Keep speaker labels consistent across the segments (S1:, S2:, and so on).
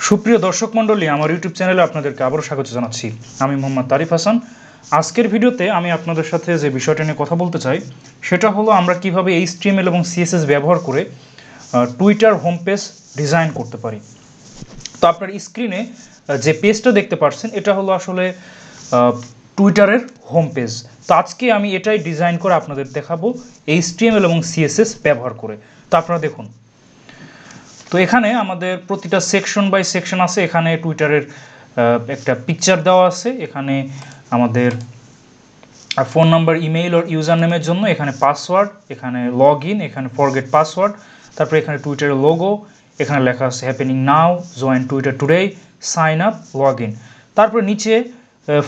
S1: সুপ্রিয় দর্শক মণ্ডলী, আমার ইউটিউব চ্যানেলে আপনাদেরকে আবারও স্বাগত জানাচ্ছি। আমি মোহাম্মদ তারিফ হাসান। আজকের ভিডিওতে আমি আপনাদের সাথে যে বিষয়টা নিয়ে কথা বলতে চাই সেটা হলো আমরা কিভাবে HTML এবং CSS ব্যবহার করে টুইটার হোম পেজ ডিজাইন করতে পারি। তো আপনার স্ক্রিনে যে পেজটা দেখতে পাচ্ছেন এটা হলো আসলে টুইটারের হোম পেজ। তো আজকে আমি এটাই ডিজাইন করে আপনাদের দেখাবো HTML এবং CSS ব্যবহার করে। তো আপনারা দেখুন, তো এখানে আমাদের প্রতিটা সেকশন বাই সেকশন আছে। এখানে টুইটারের একটা পিকচার দেওয়া আছে, এখানে আমাদের ফোন নাম্বার, ইমেইল আর ইউজার নেমের জন্য, এখানে পাসওয়ার্ড, এখানে লগ ইন, এখানে ফরগেট পাসওয়ার্ড, তারপরে এখানে টুইটারের লোগো, এখানে লেখা আছে happening now, join Twitter today, sign up, log in. তারপরে নিচে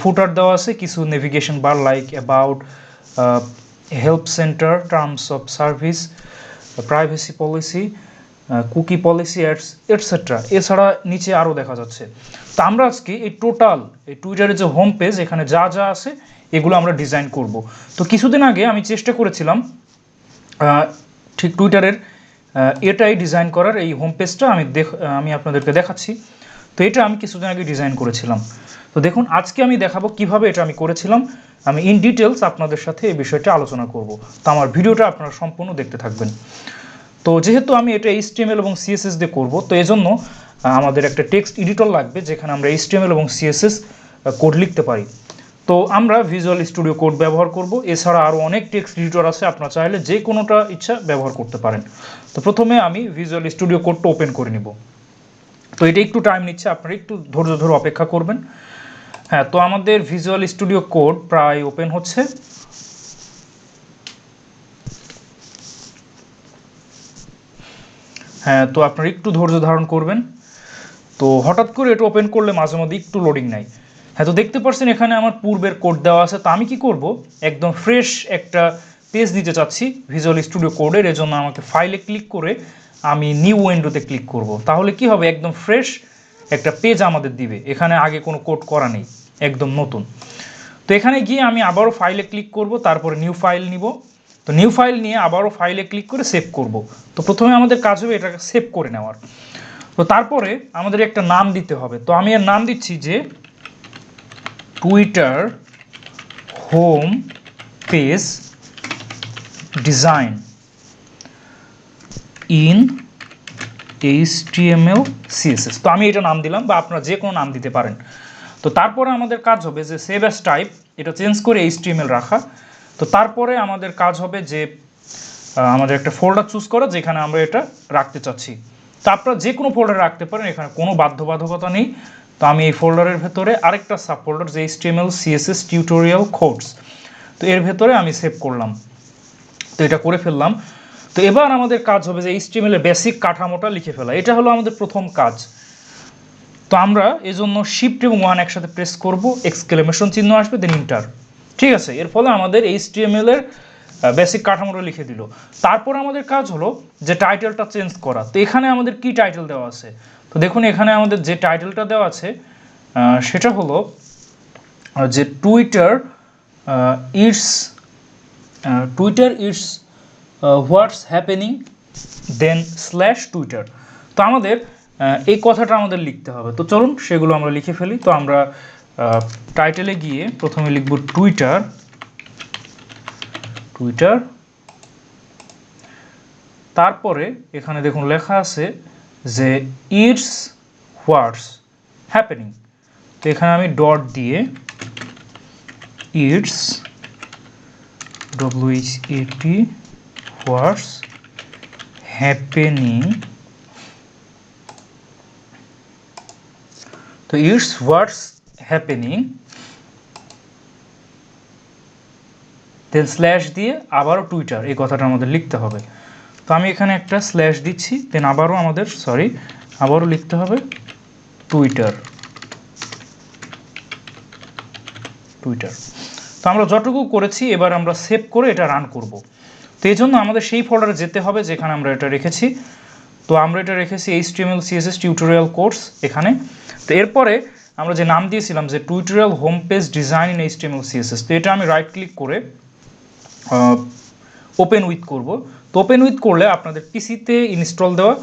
S1: ফুটার দেওয়া আছে কিছু navigation bar like about, help centre, terms of service, privacy policy, cookie policy ads etcetera. এছাড়া নিচে আরও দেখা যাচ্ছে। তো আমরা আজকে এই টোটাল এই টুইটারের যে হোম পেজ এখানে যা যা আছে এগুলো আমরা ডিজাইন করব। তো কিছুদিন আগে আমি চেষ্টা করেছিলাম ঠিক টুইটারের এটাই ডিজাইন করার, এই হোম পেজটা আমি আপনাদেরকে দেখাচ্ছি। তো এটা আমি কিছুদিন আগে ডিজাইন করেছিলাম। তো দেখুন, আজকে আমি দেখাবো কিভাবে এটা আমি করেছিলাম। আমি ইন ডিটেলস আপনাদের সাথে এই বিষয়টা আলোচনা করব। তো আমার ভিডিওটা আপনারা সম্পূর্ণ দেখতে থাকবেন। তো যেহেতু আমি এটা HTML এবং CSS দিয়ে করব, তো এজন্য আমাদের একটা টেক্সট এডিটর লাগবে যেখানে আমরা HTML এবং CSS কোড লিখতে পারি। তো আমরা ভিজুয়াল স্টুডিও কোড ব্যবহার করব। এছাড়া আরও অনেক টেক্সট এডিটর আছে, আপনারা চাইলে যে কোনোটা ইচ্ছা ব্যবহার করতে পারেন। তো প্রথমে আমি ভিজুয়াল স্টুডিও কোডটা ওপেন করে নিব। তো এটা একটু টাইম নিচ্ছে, আপনারা একটু ধৈর্য ধরে অপেক্ষা করবেন। হ্যাঁ, তো আমাদের ভিজুয়াল স্টুডিও কোড প্রায় ওপেন হচ্ছে। হ্যাঁ, তো আপনারা একটু ধৈর্য ধারণ করবেন। তো হঠাৎ করে এটা ওপেন করলে মাঝে মধ্যে একটু লোডিং নেয়। হ্যাঁ, তো দেখতে পাচ্ছেন এখানে আমার পূর্বের কোড দেওয়া আছে। তো আমি কি করব, একদম ফ্রেশ একটা পেজ দিতে চাচ্ছি ভিজুয়াল স্টুডিও কোডের। এজন্য আমাকে ফাইলে ক্লিক করে আমি নিউ উইন্ডোতে ক্লিক করব। তাহলে কি হবে, একদম ফ্রেশ একটা পেজ আমাদের দিবে। এখানে আগে কোনো কোড করা নেই, একদম নতুন। তো এখানে গিয়ে আমি আবারও ফাইলে ক্লিক করব, তারপরে নিউ ফাইল নিব। তো নিউ ফাইল নিয়ে আবারও ফাইলে ক্লিক করে সেভ করব। তো প্রথমে আমাদের কাজ হবে এটাকে সেভ করে নেওয়ার। তো তারপরে আমাদের একটা নাম দিতে হবে। তো আমি এর নাম দিচ্ছি যে Twitter home page design in HTML CSS। তো আমি এটা নাম দিলাম, বা আপনারা যে কোনো নাম দিতে পারেন। তো তারপরে আমাদের কাজ হবে যে সেভ অ্যাজ টাইপ, এটা চেঞ্জ করে HTML রাখা। তো তারপরে আমাদের কাজ হবে যে আমাদের একটা ফোল্ডার চুজ করা যেখানে আমরা এটা রাখতে চাচ্ছি। তো আপনারা যে কোনো ফোল্ডারে রাখতে পারেন, এখানে কোনো বাধ্যবাধকতা নেই। তো আমি এই ফোল্ডারের ভেতরে আরেকটা সাব ফোল্ডার যে HTML CSS টিউটোরিয়াল কোডস, তো এর ভেতরে আমি সেভ করলাম। তো এটা করে ফেললাম। তো এবার আমাদের কাজ হবে যে HTML এর বেসিক কাঠামোটা লিখে ফেলা। এটা হলো আমাদের প্রথম কাজ। তো আমরা এজন্য শিফট এবং 1 একসাথে প্রেস করব, এক্সক্লেমেশন চিহ্ন আসবে, দেন ইন্টার। ঠিক আছে, এর ফলে আমাদের HTML এর বেসিক কাঠামোটা লিখে দিল। তারপর আমাদের কাজ হলো যে টাইটেলটা চেঞ্জ করা। তো এখানে আমাদের কি টাইটেল দেওয়া আছে, তো দেখুন এখানে আমাদের যে টাইটেলটা দেওয়া আছে সেটা হলো যে Twitter it's what's happening then slash Twitter. তো আমাদের এই কথাটা আমাদের লিখতে হবে। তো চলুন সেগুলো আমরা লিখে ফেলি। তো আমরা টাইটেলে গিয়ে প্রথমে লিখব টুইটার, তারপরে এখানে দেখুন লেখা আছে যে ইটস হোয়াটস হ্যাপেনিং। তো এখানে আমি ডট দিয়ে ইটস WHAT হোয়াটস হ্যাপেনিং, তো it's what's happening then slash দিয়ে আবারও টুইটার, এই কথাটা আমাদের লিখতে হবে। তো আমি এখানে একটা স্ল্যাশ দিচ্ছি, দেন আবারও লিখতে হবে টুইটার। তো আমরা যতটুকু করেছি এবার আমরা সেভ করে এটা রান করব। তো এই জন্য আমাদের সেই ফোল্ডারে যেতে হবে যেখানে আমরা এটা রেখেছি। তো আমরা এটা রেখেছি HTML CSS টিউটোরিয়াল কোর্স এখানে। তো এরপরে আমরা যে নাম দিয়েছিলাম যে tutorial home page design in HTML CSS, তো এটা আমি রাইট ক্লিক করে ওপেন উইথ করব। তো ওপেন উইথ করলে আপনাদের পিসিতে ইনস্টল দেওয়া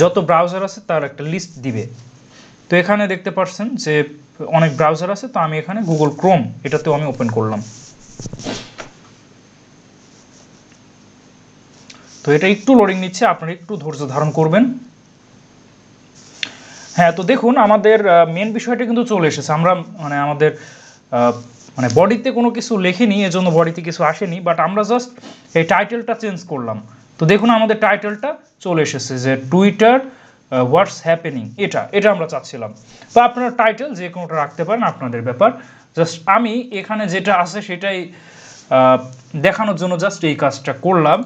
S1: যত ব্রাউজার আছে তার একটা লিস্ট দিবে। তো এখানে দেখতে পাচ্ছেন যে অনেক ব্রাউজার আছে, তো আমি এখানে গুগল ক্রোম এটাতেও আমি ওপেন করলাম। তো এটা একটু লোডিং নিচ্ছে, আপনারা একটু ধৈর্য ধারণ করবেন। হ্যাঁ, তো দেখুন আমাদের মেন বিষয়টা কিন্তু চলে এসেছে। আমরা মানে আমাদের মানে বডিতে কোনো কিছু লেখিনি, এজন্য বডিতে কিছু আসেনি, বাট আমরা জাস্ট এই টাইটেলটা চেঞ্জ করলাম। তো দেখুন আমাদের টাইটেলটা চলে এসেছে যে টুইটার হোয়াটস হ্যাপেনিং, এটা আমরা চাচ্ছিলাম। তো আপনারা টাইটেল যে কোনোটা রাখতে পারেন, আপনাদের ব্যাপার। জাস্ট আমি এখানে যেটা আছে সেটাই দেখানোর জন্য জাস্ট এই কাজটা করলাম।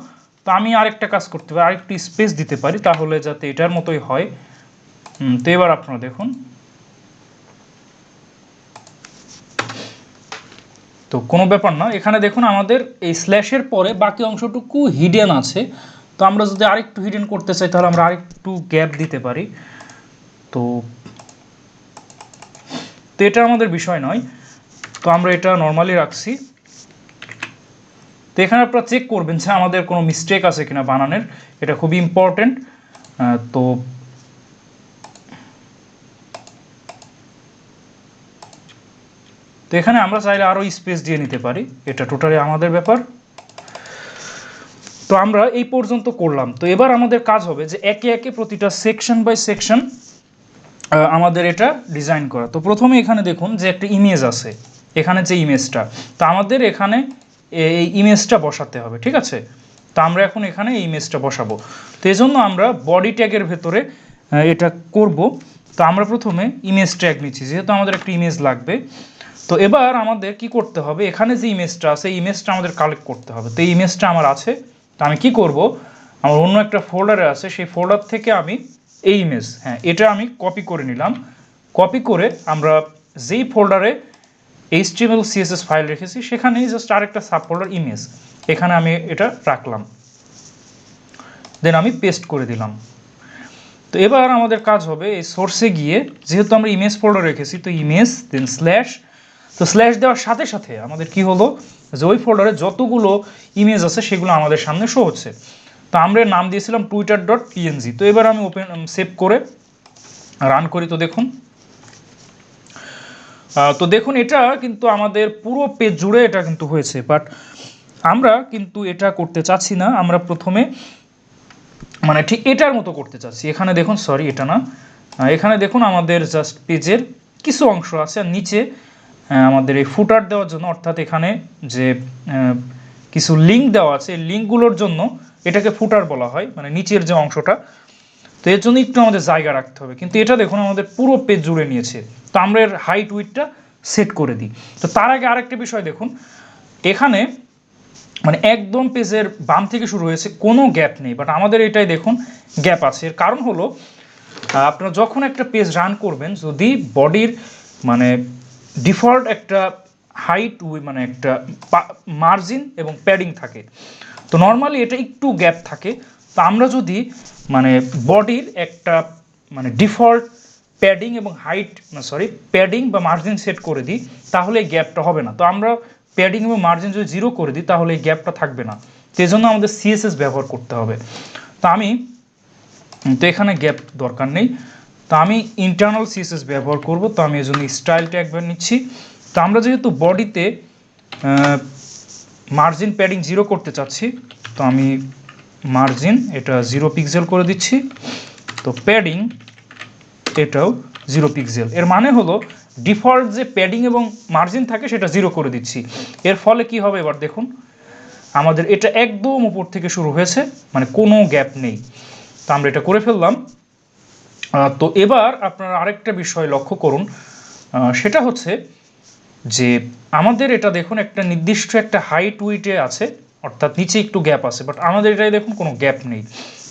S1: তো আমি আরেকটা কাজ করতে পারি, আরেকটু স্পেস দিতে পারি, তাহলে যাতে এটার মতোই হয়। তো এবার আপনারা দেখুন, তো কোনো ব্যাপার না। এখানে দেখুন আমাদের এই স্ল্যাশের পরে বাকি অংশটুকু হিডেন আছে। তো আমরা যদি আরেকটু হিডেন করতে চাই তাহলে আমরা আরেকটু গ্যাপ দিতে পারি। তো এটা আমাদের বিষয় নয়, তো আমরা এটা নর্মালি রাখছি। তো এখানে আপনারা চেক করবেন যে আমাদের কোনো মিস্টেক আছে কিনা বানানের, এটা খুবই ইম্পর্টেন্ট। তো এখানে আমরা চাইলে আরও স্পেস দিয়ে নিতে পারি, এটা টোটালি আমাদের ব্যাপার। তো আমরা এই পর্যন্ত করলাম। তো এবার আমাদের কাজ হবে যে একে একে প্রতিটা সেকশন বাই সেকশন আমাদের এটা ডিজাইন করা। তো প্রথমে এখানে দেখুন যে একটা ইমেজ আছে, এখানে যে ইমেজটা, তো আমাদের এখানে এই ইমেজটা বসাতে হবে, ঠিক আছে। তো আমরা এখন এখানে এই ইমেজটা বসাবো। তো এই জন্য আমরা বডি ট্যাগের ভেতরে এটা করব। তো আমরা প্রথমে ইমেজ ট্যাগ নিচ্ছি, যেহেতু আমাদের একটা ইমেজ লাগবে। তো এবার আমাদের কি করতে হবে, এখানে যে ইমেজটা আছে এই ইমেজটা আমাদের কালেক্ট করতে হবে। তো এই ইমেজটা আমার আছে, তো আমি কি করব, আমার অন্য একটা ফোল্ডারে আছে, সেই ফোল্ডার থেকে আমি এই ইমেজ, হ্যাঁ এটা আমি কপি করে নিলাম। কপি করে আমরা যেই ফোল্ডারে HTML CSS ফাইল রেখেছি সেখানেই জাস্ট আরেকটা সাব ফোল্ডার ইমেজ, এখানে আমি এটা রাখলাম, দেন আমি পেস্ট করে দিলাম। তো এবার আমাদের কাজ হবে এই সোর্সে গিয়ে, যেহেতু আমরা ইমেজ ফোল্ডার রেখেছি, তো ইমেজ দেন স্ল্যাশ। তো স্ল্যাশ দেওয়ার সাথে সাথে আমাদের কি হলো যে ওই ফোল্ডারে যতগুলো ইমেজ আছে সেগুলো আমাদের সামনে শো হচ্ছে। তো আমরা নাম দিয়েছিলাম twitter.png। তো এবার আমি ওপেন সেভ করে রান করি। তো দেখুন এটা কিন্তু আমাদের পুরো পেজ জুড়ে এটা কিন্তু হয়েছে, বাট আমরা কিন্তু এটা করতে চাচ্ছি না। আমরা প্রথমে মানে ঠিক এটার মতো করতে চাচ্ছি। এখানে দেখুন, সরি এটা না, এখানে দেখুন আমাদের জাস্ট পেজের কিছু অংশ আছে, আর নিচে আমাদের এই ফুটার দেওয়ার জন্য, অর্থাৎ এখানে যে কিছু লিঙ্ক দেওয়া আছে, এই লিঙ্কগুলোর জন্য এটাকে ফুটার বলা হয়, মানে নিচের যে অংশটা। তো এর জন্য একটু আমাদের জায়গা রাখতে হবে, কিন্তু এটা দেখুন আমাদের পুরো পেজ জুড়ে নিয়েছে। তো আমরা এর হাইট উইডথটা সেট করে দিই। তো তার আগে আরেকটা বিষয় দেখুন, এখানে মানে একদম পেজের বাম থেকে শুরু হয়েছে, কোনো গ্যাপ নেই, বাট আমাদের এটাই দেখুন গ্যাপ আছে। এর কারণ হলো আপনারা যখন একটা পেজ রান করবেন, যদি বডির মানে ডিফল্ট একটা হাইট মানে একটা মার্জিন এবং প্যাডিং থাকে, তো নর্মালি এটা একটু গ্যাপ থাকে। তো আমরা যদি মানে বডির একটা মানে ডিফল্ট প্যাডিং এবং হাইট প্যাডিং বা মার্জিন সেট করে দিই, তাহলে এই গ্যাপটা হবে না। তো আমরা প্যাডিং এবং মার্জিন যদি 0 করে দিই তাহলে এই গ্যাপটা থাকবে না। তো এই জন্য আমাদের CSS ব্যবহার করতে হবে। তো এখানে গ্যাপ দরকার নেই, তো আমি ইন্টারনাল CSS ব্যবহার করব। তো আমি এই জন্য স্টাইলটা একবার নিচ্ছি। তো আমরা যেহেতু বডিতে মার্জিন প্যাডিং 0 করতে চাচ্ছি, তো আমি মার্জিন এটা 0 পিক্সেল করে দিচ্ছি। তো প্যাডিং এটাও 0 পিক্সেল। এর মানে হলো ডিফল্ট যে প্যাডিং এবং মার্জিন থাকে সেটা 0 করে দিচ্ছি। এর ফলে কি হবে এবার দেখুন, আমাদের এটা একদম উপর থেকে শুরু হয়েছে, মানে কোনো গ্যাপ নেই। তো আমরা এটা করে ফেললাম। তো এবার আপনারা আরেকটা বিষয় লক্ষ্য করুন, সেটা হচ্ছে যে আমাদের এটা দেখুন একটা নির্দিষ্ট একটা হাইট উইডথে আছে, অর্থাৎ নিচে একটু গ্যাপ আছে, বাট আমাদের এটাই দেখুন কোনো গ্যাপ নেই।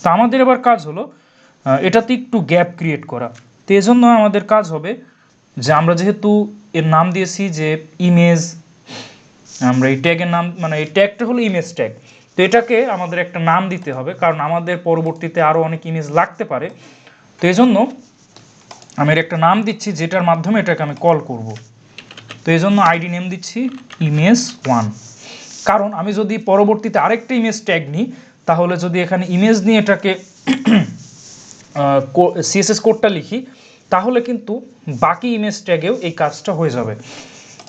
S1: তো আমাদের এবার কাজ হলো এটাতে একটু গ্যাপ ক্রিয়েট করা। তো এই জন্য আমাদের কাজ হবে যে আমরা যেহেতু এর নাম দিয়েছি যে ইমেজ, আমরা এই ট্যাগের নাম মানে এই ট্যাগটা হলো ইমেজ ট্যাগ। তো এটাকে আমাদের একটা নাম দিতে হবে, কারণ আমাদের পরবর্তীতে আরও অনেক ইমেজ লাগতে পারে। তো এই জন্য আমি এর একটা নাম দিচ্ছি যেটার মাধ্যমে এটাকে আমি কল করব। তো এই জন্য আইডি নেম দিচ্ছি image1। কারণ আমি যদি পরবর্তীতে আরেকটা ইমেজ ট্যাগ নিই, তাহলে যদি এখানে ইমেজ নিয়ে এটাকে CSS কোডটা লিখি, তাহলে কিন্তু বাকি ইমেজ ট্যাগেও এই কাজটা হয়ে যাবে।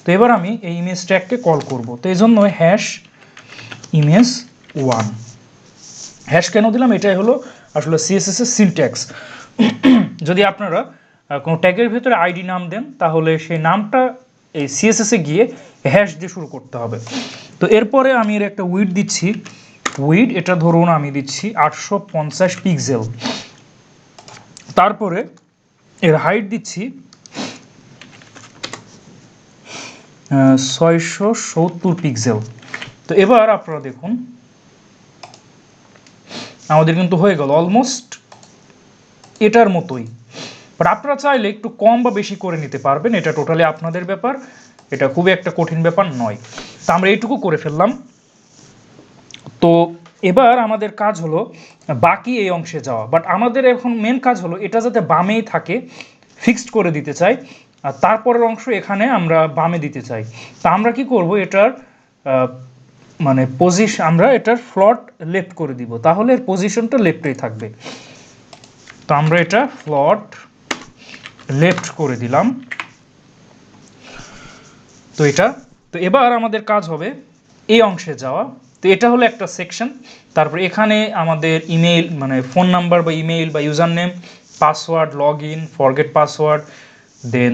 S1: তো এবার আমি এই ইমেজ ট্যাগকে কল করব। তো এই জন্য হ্যাশ ইমেজ 1 হ্যাশ কেন দিলাম, এটাই হলো আসলে সিএসএস এর সিনট্যাক্স। যদি আপনারা কোনো ট্যাগের ভিতরে আইডি নাম দেন তাহলে সেই নামটা এই সিএসএস এ গিয়ে হ্যাশ দিয়ে শুরু করতে হবে। তো এরপরে আমি এর একটা উইড দিচ্ছি, উইড এটা ধরুন আমি দিচ্ছি 850 পিক্সেল। তারপরে এর হাইট দিচ্ছি 670 পিক্সেল। তো এবার আপনারা দেখুন আমাদের কিন্তু হয়ে গেল অলমোস্ট এটার মতোই। বাট আপনারা চাইলে একটু কম বা বেশি করে নিতে পারবেন, এটা টোটালি আপনাদের ব্যাপার, এটা খুবই একটা কঠিন ব্যাপার নয়। তো আমরা এইটুকু করে ফেললাম। তো এবার আমাদের কাজ হলো বাকি এই অংশে যাওয়া। বাট আমাদের এখন মেন কাজ হলো এটা যাতে বামেই থাকে, ফিক্সড করে দিতে চাই। আর তারপরের অংশ এখানে আমরা বামে দিতে চাই। তা আমরা কি করব, এটার মানে আমরা এটার ফ্লট লেফট করে দিব, তাহলে এর পজিশনটা লেফটেই থাকবে। তো আমরা এটা ফ্লট লেফট করে দিলাম। তো এটা, তো এবার আমাদের কাজ হবে এই অংশে যাওয়া। তো এটা হলো একটা সেকশন। তারপর এখানে আমাদের ইমেইল মানে ফোন নাম্বার বা ইমেইল বা user name, password, log in, forget password, then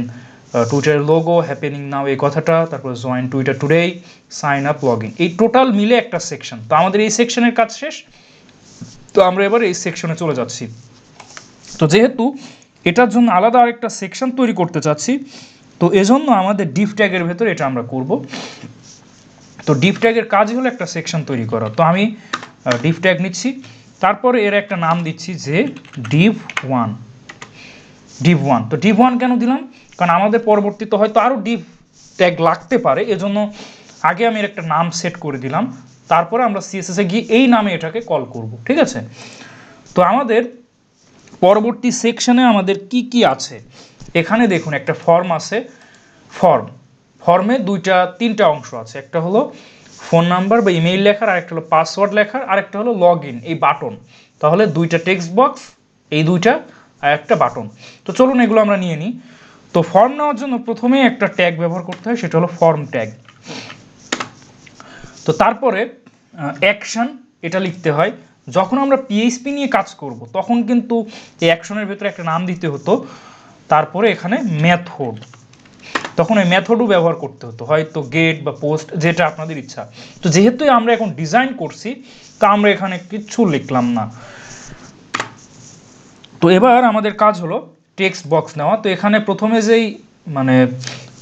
S1: টুইটারের লোগো, হ্যাপেনিং নাও এই কথাটা, তারপর join Twitter today, sign up, log in, এই টোটাল মিলে একটা সেকশন। তো আমাদের এই সেকশনের কাজ শেষ। তো আমরা এবার এই সেকশনে চলে যাচ্ছি। তো যেহেতু এটার জন্য আলাদা আরেকটা সেকশন তৈরি করতে চাচ্ছি, তো এজন্য আমাদের ডিভ ট্যাগের ভেতর এটা আমরা করব। তো ডিভ ট্যাগের কাজই হলো একটা সেকশন তৈরি করা। তো আমি ডিভ ট্যাগ নিচ্ছি, তারপরে এর একটা নাম দিচ্ছি যে div1। div1, তো div1 কেন দিলাম, কারণ আমাদের পরবর্তীতে হয়তো আরও ডিভ ট্যাগ লাগতে পারে, এজন্য আগে আমি এর একটা নাম সেট করে দিলাম। তারপরে আমরা সিএসএস এ গিয়ে এই নামে এটাকে কল করব, ঠিক আছে। তো আমাদের পরবর্তী সেকশনে আমাদের কি কি আছে, এখানে দেখুন একটা ফর্ম আছে। ফর্মে তিনটা অংশ আছে, একটা হলো ফোন নাম্বার বা ইমেইল লেখার, আরেকটা হলো পাসওয়ার্ড লেখার, আরেকটা হলো লগ ইন এই বাটন। তাহলে দুইটা টেক্সট বক্স, এই দুইটা, আর একটা বাটন। তো চলুন এগুলো আমরা নিয়ে নিই। তো ফর্ম নেওয়ার জন্য প্রথমেই একটা ট্যাগ ব্যবহার করতে হয়, সেটা হলো ফর্ম ট্যাগ। তো তারপরে অ্যাকশন এটা লিখতে হয়। যখন আমরা পিএইচপি নিয়ে কাজ করব তখন কিন্তু এই অ্যাকশনের ভেতরে একটা নাম দিতে হতো, তারপরে এখানে মেথড, তখন ওই মেথডও ব্যবহার করতে হতো, হয়তো গেট বা পোস্ট, যেটা আপনাদের ইচ্ছা। তো যেহেতু আমরা এখন ডিজাইন করছি, তা আমরা এখানে কিচ্ছু লিখলাম না। তো এবার আমাদের কাজ হলো টেক্সট বক্স নেওয়া। তো এখানে প্রথমে যেই মানে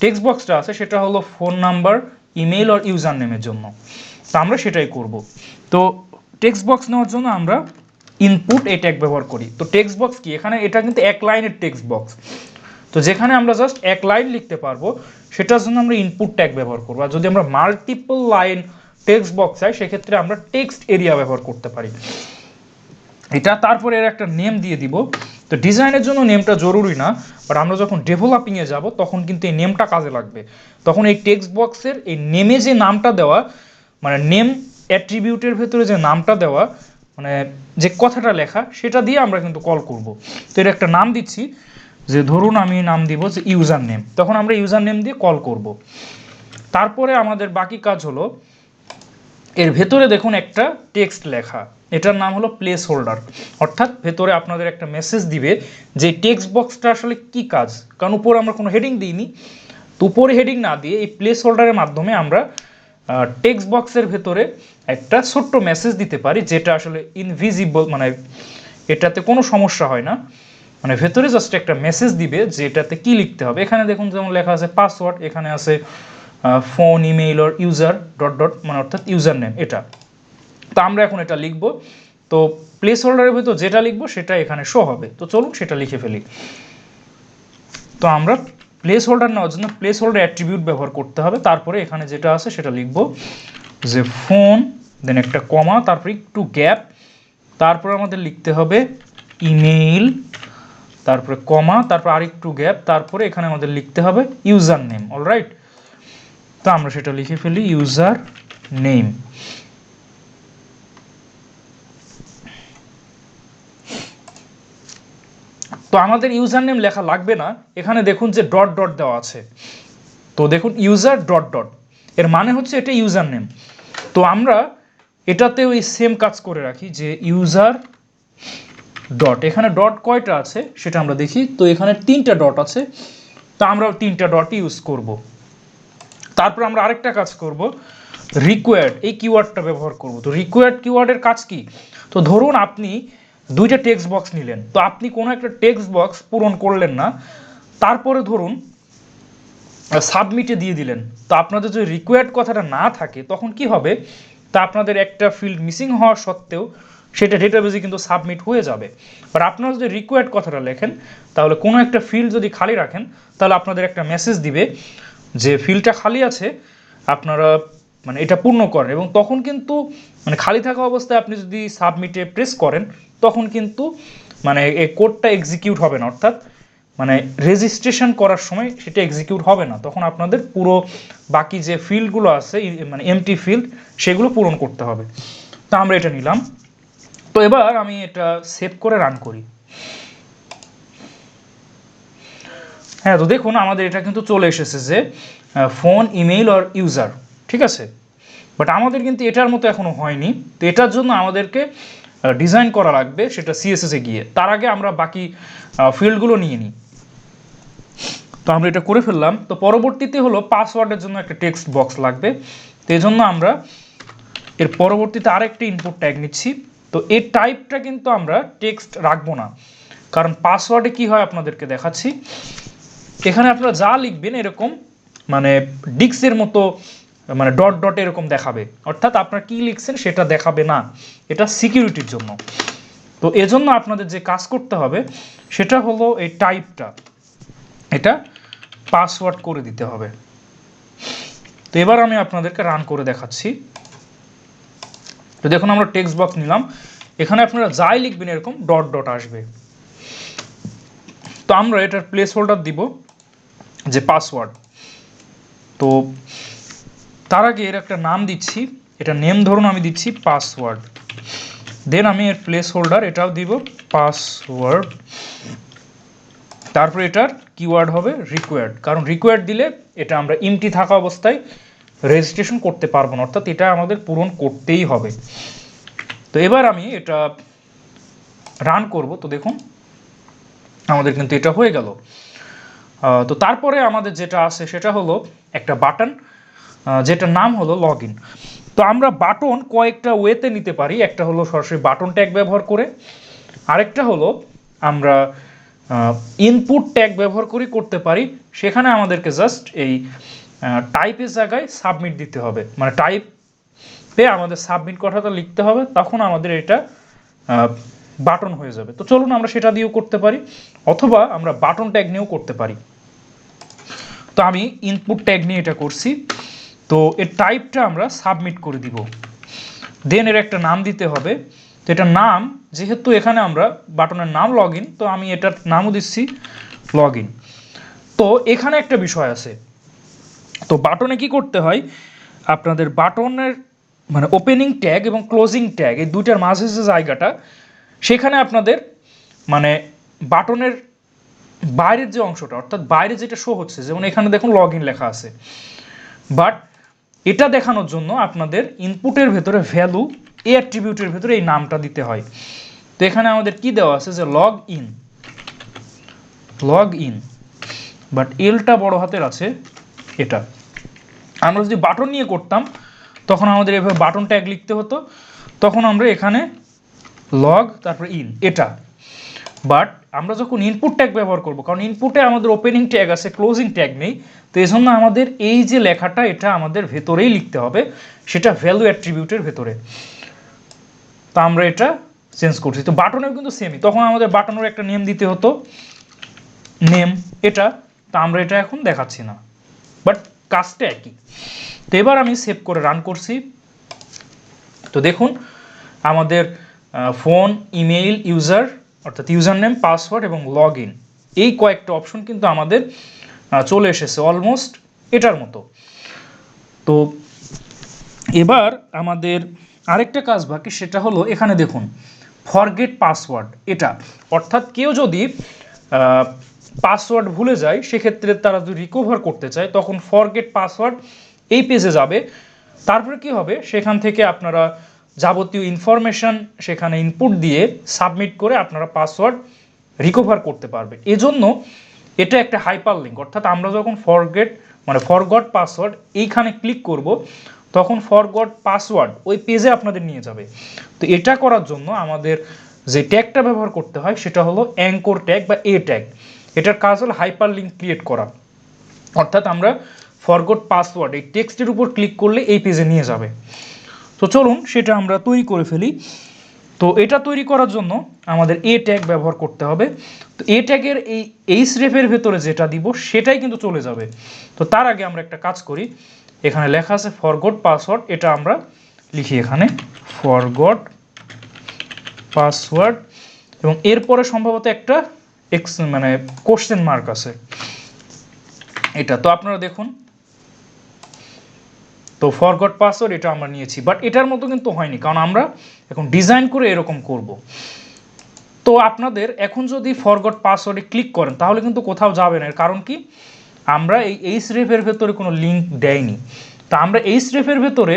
S1: টেক্সট বক্সটা আছে সেটা হলো ফোন নাম্বার, ইমেইল আর ইউজার নেমের জন্য। তো আমরা সেটাই করব। তো টেক্সট বক্স নেওয়ার জন্য আমরা ইনপুট এই ট্যাগ ব্যবহার করি। তো টেক্সট বক্স কি, এখানে এটা কিন্তু এক লাইনের টেক্সট বক্স। তো যেখানে আমরা জাস্ট এক লাইন লিখতে পারবো সেটার জন্য আমরা ইনপুট ট্যাগ ব্যবহার করবো। আর যদি আমরা মাল্টিপল লাইন টেক্সট বক্স চাই সেক্ষেত্রে আমরা টেক্সট এরিয়া ব্যবহার করতে পারি এটা। তারপরে এর একটা নেম দিয়ে দিব। তো ডিজাইনের জন্য নেমটা জরুরি না, বাট আমরা যখন ডেভেলপিংয়ে যাব তখন কিন্তু এই নেমটা কাজে লাগবে। তখন এই টেক্সট বক্সের এই নেমে যে নামটা দেওয়া, মানে নেম অ্যাট্রিবিউটের ভেতরে যে নামটা দেওয়া, মানে যে কথাটা লেখা, সেটা দিয়ে আমরা কিন্তু কল করব। তো এর একটা নাম দিচ্ছি, যে ধরুন আমি নাম দিব যে ইউজার নেম, তখন আমরা ইউজার নেম দিয়ে কল করব। তারপরে আমাদের বাকি কাজ হলো এর ভেতরে দেখুন একটা টেক্সট লেখা, এটার নাম হলো প্লেস হোল্ডার। অর্থাৎ ভেতরে আপনাদের একটা মেসেজ দিবে যে টেক্সট বক্সটা আসলে কি কাজ, কারণ উপরে আমরা কোনো হেডিং দিইনি। তো উপরে হেডিং না দিয়ে এই প্লেস হোল্ডারের মাধ্যমে আমরা টেক্সট বক্সের ভেতরে একটা ছোট্ট মেসেজ দিতে পারি, যেটা আসলে ইনভিজিবল, মানে এটাতে কোনো সমস্যা হয় না। মানে ভেতরে জাস্ট একটা মেসেজ দিবে যে এটাতে কি লিখতে হবে। এখানে দেখুন যেমন লেখা আছে পাসওয়ার্ড, এখানে আছে ফোন, ইমেইল আর ইউজার ডট ডট, মানে অর্থাৎ ইউজার নেম এটা। তো আমরা এখন এটা লিখব। তো প্লেস হোল্ডারের ভিতর যেটা লিখবো সেটা এখানে শো হবে। তো চলুন সেটা লিখে ফেলি। তো আমরা প্লেস হোল্ডার নেওয়ার জন্য প্লেস হোল্ডার অ্যাট্রিবিউট ব্যবহার করতে হবে। তারপরে এখানে যেটা আছে সেটা লিখব যে ফোন, দেন একটা কমা, তারপরে একটু গ্যাপ, তারপর আমাদের লিখতে হবে ইমেইল, তারপরে কমা, তারপর আরেকটু গ্যাপ, তারপরে এখানে আমাদের লিখতে হবে ইউজার নেম। অলরাইট, তো আমরা সেটা লিখে ফেলি ইউজার নেম। তো আমাদের ইউজার নেম লেখা লাগবে না, এখানে দেখুন যে ডট ডট দেওয়া আছে। তো দেখুন ইউজার ডট ডট, এর মানে হচ্ছে এটা ইউজার নেম। তো আমরা এটাতে ওই সেম কাজ করে রাখি যে ইউজার ডট, এখানে ডট কয়টা আছে সেটা আমরা দেখি। তো এখানে 3টা ডট আছে, তো আমরা 3টা ডট ইউজ করব। তারপর আমরা আরেকটা কাজ করব, রিকোয়ার্ড এই কিওয়ার্ডটা ব্যবহার করব। তো রিকোয়ার্ড কিওয়ার্ডের কাজ কি? তো ধরুন আপনি 2টা টেক্সট বক্স নিলেন, তো আপনি কোনো একটা টেক্সট বক্স পূরণ করলেন না, তারপরে ধরুন সাবমিটে দিয়ে দিলেন। তো আপনাদের যদি রিকোয়ার্ড কথাটা না থাকে তখন কি হবে, তা আপনাদের একটা ফিল্ড মিসিং হওয়া সত্ত্বেও সেটা ডেটাবেজে কিন্তু সাবমিট হয়ে যাবে। আর আপনারা যদি রিকোয়ার্ড কথাটা লেখেন, তাহলে কোনো একটা ফিল্ড যদি খালি রাখেন, তাহলে আপনাদের একটা মেসেজ দিবে যে ফিল্ডটা খালি আছে, আপনারা মানে এটা পূর্ণ করেন। এবং তখন কিন্তু মানে খালি থাকা অবস্থায় আপনি যদি সাবমিটে প্রেস করেন, তখন কিন্তু মানে এই কোডটা এক্সিকিউট হবে না, অর্থাৎ মানে রেজিস্ট্রেশন করার সময় সেটা এক্সিকিউট হবে না। তখন আপনাদের পুরো বাকি যে ফিল্ডগুলো আছে মানে এমটি ফিল্ড, সেগুলো পূরণ করতে হবে। তো আমরা এটা নিলাম। তো এবার আমি এটা সেভ করে রান করি। হ্যাঁ, তো দেখুন আমাদের এটা কিন্তু চলে এসেছে যে ফোন, ইমেইল আর ইউজার, ঠিক আছে। বাট আমাদের কিন্তু এটার মতো এখনো হয়নি। তো এটার জন্য আমাদেরকে ডিজাইন করা লাগবে, সেটা সিএসএসে গিয়ে। তার আগে আমরা বাকি ফিল্ডগুলো নিয়ে নিই। তো আমরা এটা করে ফেললাম। তো পরবর্তীতে হলো পাসওয়ার্ডের জন্য একটা টেক্সট বক্স লাগবে। তো এই জন্য আমরা এর পরবর্তীতে আরেকটা ইনপুট ট্যাগ নিচ্ছি। তো এর টাইপটা কিন্তু আমরা টেক্সট রাখবো না, কারণ পাসওয়ার্ডে কি হয় আপনাদেরকে দেখাচ্ছি। এখানে আপনারা যা লিখবেন এরকম মানে ডিক্সের মতো মানে ডট ডট এরকম দেখাবে, অর্থাৎ আপনারা কি লিখছেন সেটা দেখাবে না, এটা সিকিউরিটির জন্য। তো এজন্য আপনাদের যে কাজ করতে হবে সেটা হলো এই টাইপটা, এটা পাসওয়ার্ড করে দিতে হবে। তো এবার আমি আপনাদেরকে রান করে দেখাচ্ছি। তো দেখুন আমরা টেক্সট বক্স নিলাম, এখানে আপনারা যাই লিখবেন এরকম ডট ডট আসবে। তো আমরা এটার প্লেস হোল্ডার দিব যে পাসওয়ার্ড। তো তার আগে এর একটা নাম দিচ্ছি, এটা নেম ধরুন আমি দিচ্ছি পাসওয়ার্ড। দেন আমি এর প্লেস হোল্ডার এটাও দিব পাসওয়ার্ড। তারপর এটার কিওয়ার্ড হবে রিকোয়ার্ড, কারণ রিকোয়ার্ড দিলে এটা আমরা এমটি থাকা অবস্থায় রেজিস্ট্রেশন করতে পারবো না, অর্থাৎ এটা আমাদের পূরণ করতেই হবে। তো এবার আমি এটা রান করব। তো দেখুন আমাদের কিন্তু এটা হয়ে গেল। তো তারপরে আমাদের যেটা আছে সেটা হলো একটা বাটন, যেটার নাম হলো লগ ইন। তো আমরা বাটন কয়েকটা ওয়েতে নিতে পারি, একটা হলো সরাসরি বাটন ট্যাগ ব্যবহার করে, আরেকটা হলো আমরা ইনপুট ট্যাগ ব্যবহার করে করতে পারি। সেখানে আমাদেরকে জাস্ট এই টাইপের জায়গায় সাবমিট দিতে হবে, মানে টাইপে আমাদের সাবমিট কথাটা লিখতে হবে, তখন আমাদের এটা বাটন হয়ে যাবে। তো চলুন আমরা সেটা দিয়েও করতে পারি, অথবা আমরা বাটন ট্যাগ নিয়েও করতে পারি। তো আমি ইনপুট ট্যাগ নিয়ে এটা করছি। তো এর টাইপটা আমরা সাবমিট করে দিব, দেন এর একটা নাম দিতে হবে। তো এটার নাম, যেহেতু এখানে আমরা বাটনের নাম লগ ইন, তো আমি এটার নামও দিচ্ছি লগ ইন। তো এখানে একটা বিষয় আছে, তো বাটনে কি করতে হয়, আপনাদের বাটনের মানে ওপেনিং ট্যাগ এবং ক্লোজিং ট্যাগ এই দুইটার মাঝে যে জায়গাটা, সেখানে আপনাদের মানে বাটনের বাইরের যে অংশটা, অর্থাৎ বাইরে যেটা শো হচ্ছে, যেমন এখানে দেখুন লগ ইন লেখা আছে, বাট এটা দেখানোর জন্য আপনাদের ইনপুটের ভেতরে ভ্যালু এই অ্যাট্রিবিউটের ভেতরে এই নামটা দিতে হয়। তো এখানে আমাদের কি দেওয়া আছে যে লগ ইন, বাট এলটা বড় হাতের আছে এটা। আমরা যদি বাটন নিয়ে করতাম তখন আমাদের এভাবে বাটন ট্যাগ লিখতে হতো, তখন আমরা এখানে লগ তারপর ইন এটা। বাট আমরা যখন ইনপুট ট্যাগ ব্যবহার করব, কারণ ইনপুটে আমাদের ওপেনিং ট্যাগ আছে, ক্লোজিং ট্যাগ নেই, তো এই জন্য আমাদের এই যে লেখাটা এটা আমাদের ভেতরেই লিখতে হবে, সেটা ভ্যালু অ্যাট্রিবিউটের ভেতরে। তো আমরা এটা চেঞ্জ করছি। তো বাটনেও কিন্তু সেমই, তখন আমাদের বাটনের একটা নেম দিতে হতো, নেম এটা। তা আমরা এটা এখন দেখাচ্ছি না, বাট কাজটা একই। তো এবার আমি সেভ করে রান করছি। তো দেখুন আমাদের ফোন, ইমেইল, ইউজার অর্থাৎ ইউজার নেম, পাসওয়ার্ড এবং লগ ইন এই কয়েকটা অপশন কিন্তু আমাদের চলে এসেছে অলমোস্ট এটার মতো। তো এবার আমাদের আরেকটা কাজ বাকি, সেটা হলো এখানে দেখুন ফরগেট পাসওয়ার্ড এটা, অর্থাৎ কেউ যদি পাসওয়ার্ড ভুলে যায়, সেক্ষেত্রে তারা যদি রিকভার করতে চায় তখন ফরগেট পাসওয়ার্ড এই পেজে যাবে। তারপরে কি হবে, সেখান থেকে আপনারা যাবতীয় ইনফরমেশন সেখানে ইনপুট দিয়ে সাবমিট করে আপনারা পাসওয়ার্ড রিকভার করতে পারবে। এজন্য এটা একটা হাইপার লিঙ্ক, অর্থাৎ আমরা যখন ফরগট পাসওয়ার্ড এইখানে ক্লিক করব তখন ফরগট পাসওয়ার্ড ওই পেজে আপনাদের নিয়ে যাবে। তো এটা করার জন্য আমাদের যে ট্যাগটা ব্যবহার করতে হয় সেটা হলো অ্যাঙ্কর ট্যাগ বা এ ট্যাগ। এটার কাজ হলো হাইপার লিঙ্ক ক্রিয়েট করা, অর্থাৎ আমরা ফরগট পাসওয়ার্ড এই টেক্সটের উপর ক্লিক করলে এই পেজে নিয়ে যাবে। তো চলুন সেটা আমরা তৈরি করে ফেলি। তো এটা তৈরি করার জন্য আমাদের এ ট্যাগ ব্যবহার করতে হবে। তো এ ট্যাগের এই এইচরেফের ভেতরে যেটা দিব সেটাই কিন্তু চলে যাবে। তো তার আগে আমরা একটা কাজ করি, এখানে লেখা আছে ফরগট পাসওয়ার্ড, এটা আমরা লিখি এখানে ফরগট পাসওয়ার্ড এবং এরপরে সম্ভবত একটা কোশ্চেন মার্ক আছে এটা। তো আপনারা দেখুন, তো ফরগট পাসওয়ার্ড এটা আমরা নিয়েছি, বাট এটার মতো কিন্তু হয়নি, কারণ আমরা এখন ডিজাইন করে এরকম করব। তো আপনাদের এখন যদি ফরগট পাসওয়ার্ডে ক্লিক করেন তাহলে কিন্তু কোথাও যাবে না। এর কারণ কি, আমরা এই এইচরেফের ভেতরে কোনো লিঙ্ক দেয়নি। তা আমরা এইচরেফের ভেতরে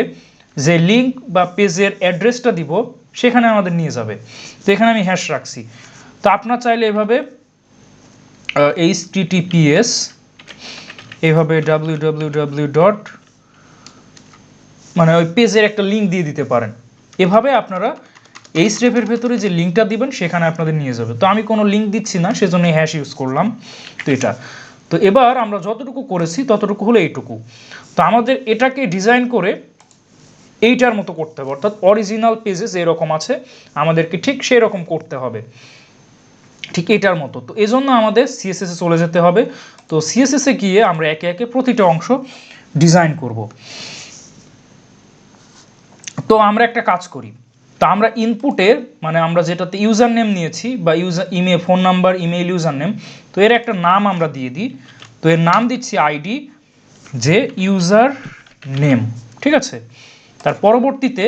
S1: যে লিঙ্ক বা পেজের অ্যাড্রেসটা দিব সেখানে আমাদের নিয়ে যাবে। তো এখানে আমি হ্যাশ রাখছি। তো আপনার চাইলে এভাবে https এভাবে www. ওই পেজের একটা লিঙ্ক দিয়ে দিতে পারেন। এভাবে আপনারা এইচরেফের ভেতরে যে লিঙ্কটা দিবেন সেখানে আপনাদের নিয়ে যাবে। তো আমি কোনো লিঙ্ক দিচ্ছি না, সেজন্য হ্যাশ ইউজ করলাম। তো এটা, তো এবার আমরা যতটুকু করেছি ততটুকু হলো এইটুকু। তো আমাদের এটাকে ডিজাইন করে এইটার মতো করতে হবে, অর্থাৎ অরিজিনাল পেজে যেরকম আছে আমাদেরকে ঠিক সেই রকম করতে হবে, ঠিক এটার মতো। তো এজন্য আমাদের সিএসএস এ চলে যেতে হবে। তো সিএসএস এ গিয়ে আমরা একে একে প্রতিটা অংশ ডিজাইন করব। তো আমরা একটা কাজ করি, তো আমরা ইনপুটের আমরা যেটাতে ইউজার নেম নিয়েছি বা email, phone number, email, user name, তো এর একটা নাম আমরা দিয়ে দিই। তো এর নাম দিচ্ছি আইডি, যে ইউজার নেম, ঠিক আছে। তার পরবর্তীতে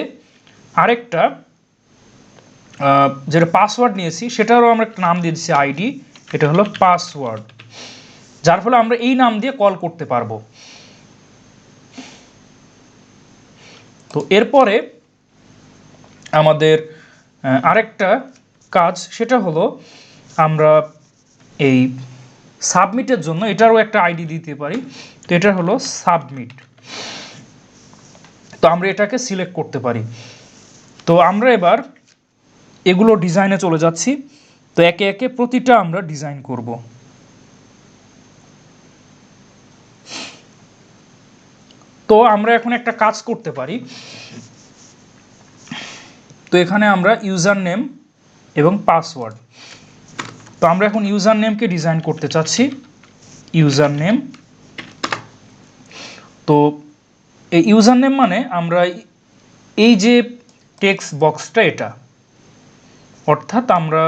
S1: আরেকটা যেটা পাসওয়ার্ড নিয়েছি সেটারও আমরা একটা নাম দিয়ে দিচ্ছি আইডি, এটা হলো পাসওয়ার্ড, যার ফলে আমরা এই নাম দিয়ে কল করতে পারবো। তো এরপরে আমাদের আরেকটা কাজ, সেটা হলো আমরা এই সাবমিটের জন্য এটারও একটা আইডি দিতে পারি। তো এটা হলো সাবমিট। তো আমরা এটাকে সিলেক্ট করতে পারি। তো আমরা এবার এগুলো ডিজাইনে চলে যাচ্ছি। তো একে একে প্রতিটা আমরা ডিজাইন করব। তো আমরা এখন একটা কাজ করতে পারি। তো এখানে আমরা ইউজার নেম এবং পাসওয়ার্ড, তো আমরা এখন ইউজার নেমকে ডিজাইন করতে চাচ্ছি। ইউজার নেম, তো এই ইউজার নেম আমরা এই যে টেক্সট বক্সটা এটা, অর্থাৎ আমরা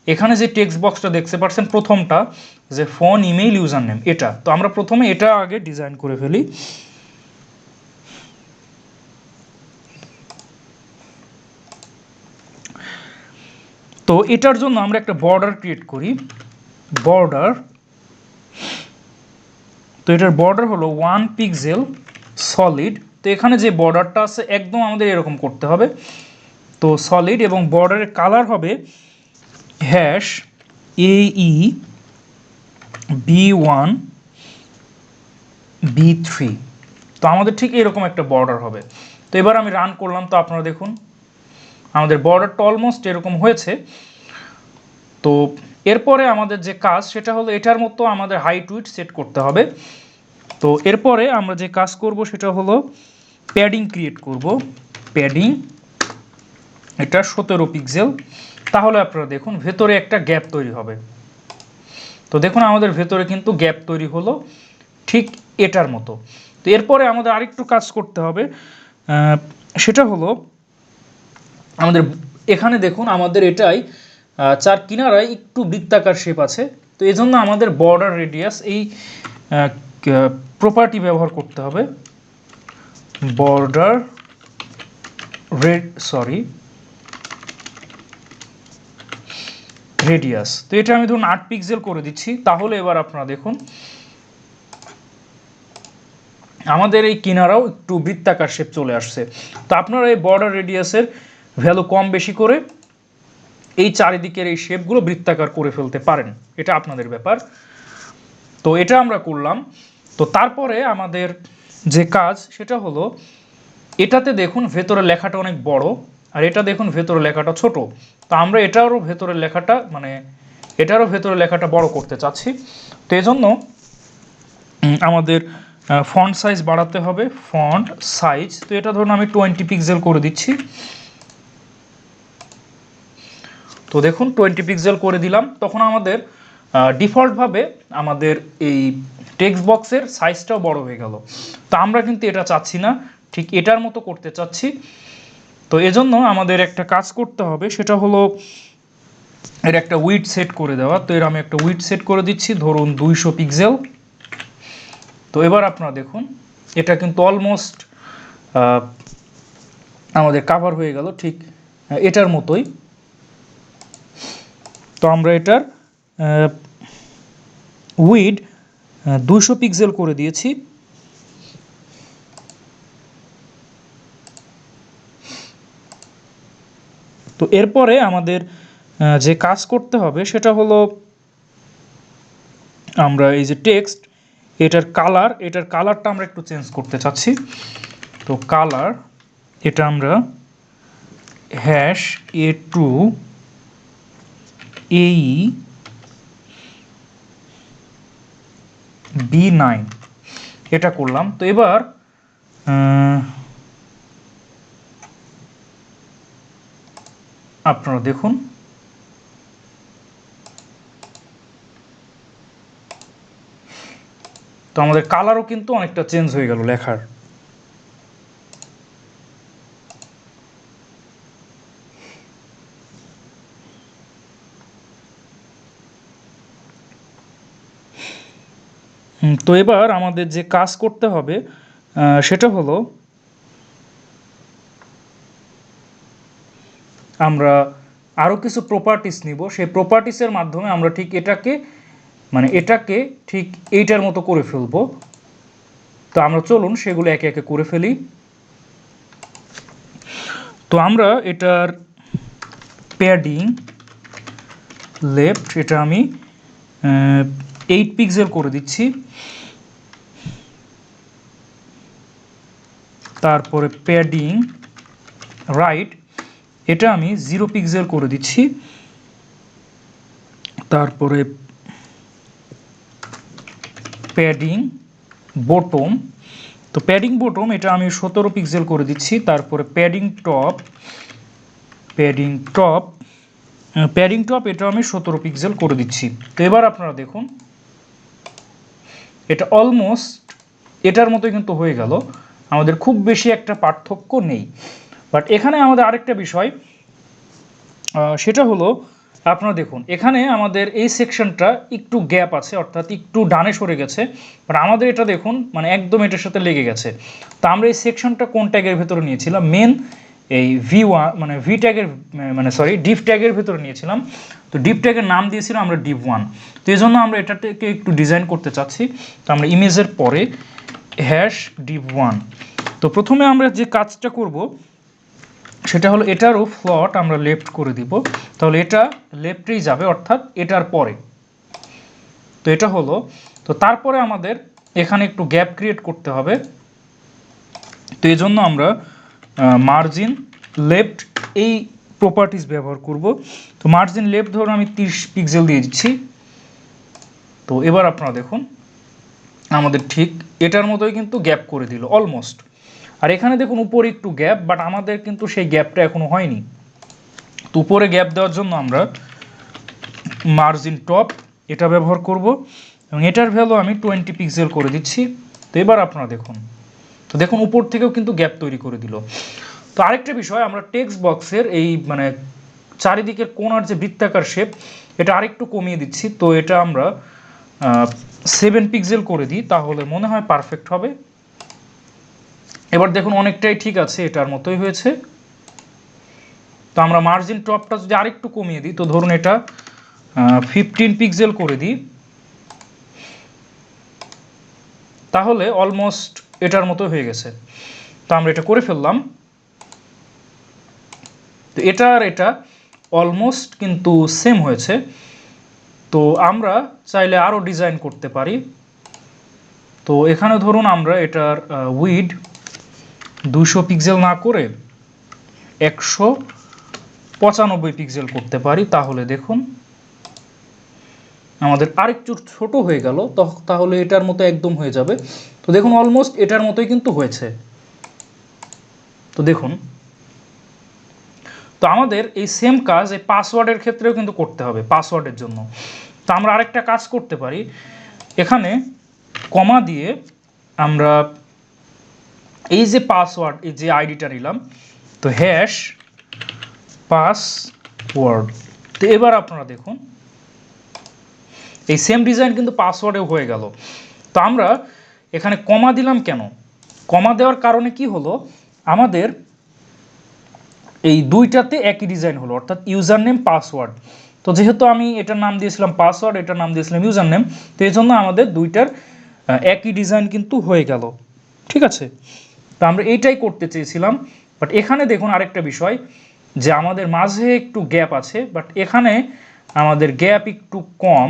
S1: এখানে যে টেক্সট বক্সটা দেখতে পাচ্ছেন প্রথমটা, যে ফোন, ইমেইল, ইউজার নেম, এটা। তো আমরা প্রথমে এটা আগে ডিজাইন করে ফেলি। তো এটার জন্য আমরা একটা বর্ডার ক্রিয়েট করি, বর্ডার। তো এটার বর্ডার হলো 1 পিক্সেল সলিড। তো এখানে যে বর্ডারটা আছে একদম আমাদের এরকম করতে হবে। তো সলিড, এবং বর্ডারের কালার হবে হ্যাশ AE_B1 B3। তো আমাদের ঠিক এরকম একটা বর্ডার হবে। তো এবার আমি রান করলাম, তো আপনারা দেখুন আমাদের বর্ডারটা অলমোস্ট এরকম হয়েছে। তো এরপরে আমাদের যে কাজ সেটা হলো এটার মতো আমাদের হাইট উইডথ সেট করতে হবে। তো এরপরে আমরা যে কাজ করব সেটা হলো প্যাডিং ক্রিয়েট করব। প্যাডিং এটা 17 পিক্সেল। তাহলে আপনারা দেখুন ভেতরে একটা গ্যাপ তৈরি হবে। তো দেখুন আমাদের ভেতরে কিন্তু গ্যাপ তৈরি হলো ঠিক এটার মতো। তো এরপরে আমাদের আরেকটু কাজ করতে হবে, সেটা হলো আমাদের এখানে দেখুন আমাদের এটাই চার কিনারায় একটু বৃত্তাকার শেপ আছে। তো এই জন্য আমাদের বর্ডার রেডিয়াস এই প্রপার্টি ব্যবহার করতে হবে। Border radius. তো এটা আমি ধরুন 8 পিক্সেল করে দিচ্ছি। তাহলে এবার আপনারা দেখুন আমাদের এই কিনারাও একটু বৃত্তাকার শেপ চলে আসছে। তো আপনারা এই বর্ডার রেডিয়াসের ভ্যালু কম বেশি করে এই চারিদিকের এই শেপগুলো বৃত্তাকার করে ফেলতে পারেন, এটা আপনাদের ব্যাপার। তো এটা আমরা করলাম। তো তারপরে আমাদের যে কাজ সেটা হলো, এটাতে দেখুন ভেতরে লেখাটা অনেক বড়, আর এটা দেখুন ভেতরে লেখাটা ছোট। তো আমরা এটারও ভেতরের লেখাটা এটারও ভেতরে লেখাটা বড় করতে চাচ্ছি। তো এজন্য আমাদের ফন্ট সাইজ বাড়াতে হবে। ফন্ট সাইজ, তো এটা ধরুন আমি 20 পিক্সেল করে দিচ্ছি। তো দেখুন 20 পিক্সেল করে দিলাম। তখন আমাদের ডিফল্টভাবে আমাদের এই টেক্সট বক্সের সাইজটাও বড় হয়ে গেল। তো আমরা কিন্তু এটা চাচ্ছি না, ঠিক এটার মতো করতে চাচ্ছি। তো এজন্য আমাদের একটা কাজ করতে হবে, সেটা হলো এর একটা উইডথ সেট করে দেওয়া। তো এর আমি একটা উইডথ সেট করে দিচ্ছি, ধরুন 200 পিক্সেল। তো এবার আপনারা দেখুন এটা কিন্তু অলমোস্ট আমাদের কাভার হয়ে গেল, ঠিক এটার মতোই। তো আমরা এটার উইড 200 পিক্সেল করে দিয়েছি। তো এরপরে আমাদের যে কাজ করতে হবে সেটা হলো, আমরা এই যে টেক্সট, এটার কালারটা আমরা একটু চেঞ্জ করতে চাচ্ছি। তো কালার, এটা আমরা #A2 AE B9 এটা করলাম। তো এবার আপনারা দেখুন তো আমাদের কালারও কিন্তু অনেকটা চেঞ্জ হয়ে গেল লেখার। তো এবার আমাদের যে কাজ করতে হবে সেটা হলো, আমরা আরও কিছু প্রপার্টিস নিব। সেই প্রপার্টিসের মাধ্যমে আমরা ঠিক এটাকে ঠিক এইটার মতো করে ফেলবো। তো আমরা চলুন সেগুলো একে একে করে ফেলি। তো আমরা এটার প্যাডিং লেফট, এটা আমি 8 পিক্সেল করে দিচ্ছি। তারপরে প্যাডিং রাইট, এটা আমি 0 পিক্সেল করে দিচ্ছি। তারপরে প্যাডিং বটম, তো প্যাডিং বটম এটা আমি 17 পিক্সেল করে দিচ্ছি। তারপরে প্যাডিং টপ এটা আমি 17 পিক্সেল করে দিচ্ছি। তো এবার আপনারা দেখুন এটা অলমোস্ট এটার মতোই কিন্তু হয়ে গেল, আমাদের খুব বেশি একটা পার্থক্য নেই। বাট এখানে আমাদের আরেকটা বিষয়, সেটা হলো আপনারা দেখুন এখানে আমাদের এই সেকশনটা একটু গ্যাপ আছে, অর্থাৎ একটু ডানে সরে গেছে। বাট আমাদের এটা দেখুন মানে একদম এটার সাথে লেগে গেছে। তো আমরা এই সেকশনটা কোন ট্যাগের ভেতরে নিয়েছিলাম, মেন এই V1 মানে ভি ট্যাগের ডিভ ট্যাগের ভেতরে নিয়েছিলাম। তো ডিভ ট্যাগের নাম দিয়েছিলাম আমরা div1। তো এই জন্য আমরা এটাকে একটু ডিজাইন করতে চাচ্ছি। তো আমরা ইমেজের পরে #div1। তো প্রথমে আমরা যে কাজটা করব সেটা হলো এটারও ফ্লট আমরা লেফট করে দিব। তাহলে এটা লেফটেই যাবে, অর্থাৎ এটার পরে। তো এটা হলো, তো তারপরে আমাদের এখানে একটু গ্যাপ ক্রিয়েট করতে হবে। তো এই জন্য আমরা মার্জিন লেফট এই প্রপার্টিস ব্যবহার করব। তো মার্জিন লেফট ধরুন আমি 30 পিক্সেল দিয়ে দিচ্ছি। তো এবার আপনারা দেখুন আমাদের ঠিক এটার মতোই কিন্তু গ্যাপ করে দিল অলমোস্ট। আর এখানে দেখুন উপরে একটু গ্যাপ, বাট আমাদের কিন্তু সেই গ্যাপটা এখনো হয়নি। তো উপরে গ্যাপ দেওয়ার জন্য আমরা মার্জিন টপ এটা ব্যবহার করব, এবং এটার ভ্যালু আমি 20 পিক্সেল করে দিচ্ছি। তো এবার আপনারা দেখুন, তো দেখুন উপর থেকেও কিন্তু গ্যাপ তৈরি করে দিল। তো আরেকটা বিষয়, আমরা টেক্সট বক্সের এই চারিদিকের কোণার যে বৃত্তাকার শেপ এটা আরেকটু কমিয়ে দিচ্ছি। তো এটা আমরা 7 পিক্সেল করে দিই, তাহলে মনে হয় পারফেক্ট হবে। এবার দেখুন অনেকটাই ঠিক আছে, এটার মতোই হয়েছে। তো আমরা মার্জিন টপটা যদি আরেকটু কমিয়ে দিই, তো ধরুন এটা 15 পিক্সেল করে দিই, তাহলে অলমোস্ট এটার মতো হয়ে গেছে। তো আমরা এটা করে ফেললাম। তো এটা আর এটা অলমোস্ট কিন্তু সেম হয়েছে। তো আমরা চাইলে আরও ডিজাইন করতে পারি। তো এখানে ধরুন আমরা এটার উইড 200 পিক্সেল না করে 195 পিক্সেল করতে পারি, তাহলে দেখুন আমাদের আরেকটু ছোট হয়ে গেল, তাহলে এটার মতো একদম হয়ে যাবে। তো দেখুন অলমোস্ট এটার মতোই কিন্তু হয়েছে। তো দেখুন, তো আমাদের এই সেম কাজ এই পাসওয়ার্ডের ক্ষেত্রেও কিন্তু করতে হবে, পাসওয়ার্ডের জন্য। তো আমরা আরেকটা কাজ করতে পারি, এখানে কমা দিয়ে আমরা এই যে পাসওয়ার্ড, এই যে আইডিটা নিলাম, তো হ্যাশ পাসওয়ার্ড। তো এবার আপনারা দেখুন এই সেম ডিজাইন কিন্তু পাসওয়ার্ডেও হয়ে গেল। তো আমরা এখানে কমা দিলাম কেন? কমা দেওয়ার কারণে কি হলো, আমাদের এই দুইটাতে একই ডিজাইন হলো, অর্থাৎ ইউজার নেম পাসওয়ার্ড। তো যেহেতু আমি এটার নাম দিয়েছিলাম পাসওয়ার্ড, এটার নাম দিয়েছিলাম ইউজার নেম, তো এই জন্য আমাদের দুইটার একই ডিজাইন কিন্তু হয়ে গেল। ঠিক আছে, তো আমরা এইটাই করতে চেয়েছিলাম। বাট এখানে দেখুন আরেকটা বিষয়, যে আমাদের মাঝে একটু গ্যাপ আছে, বাট এখানে আমাদের গ্যাপ একটু কম।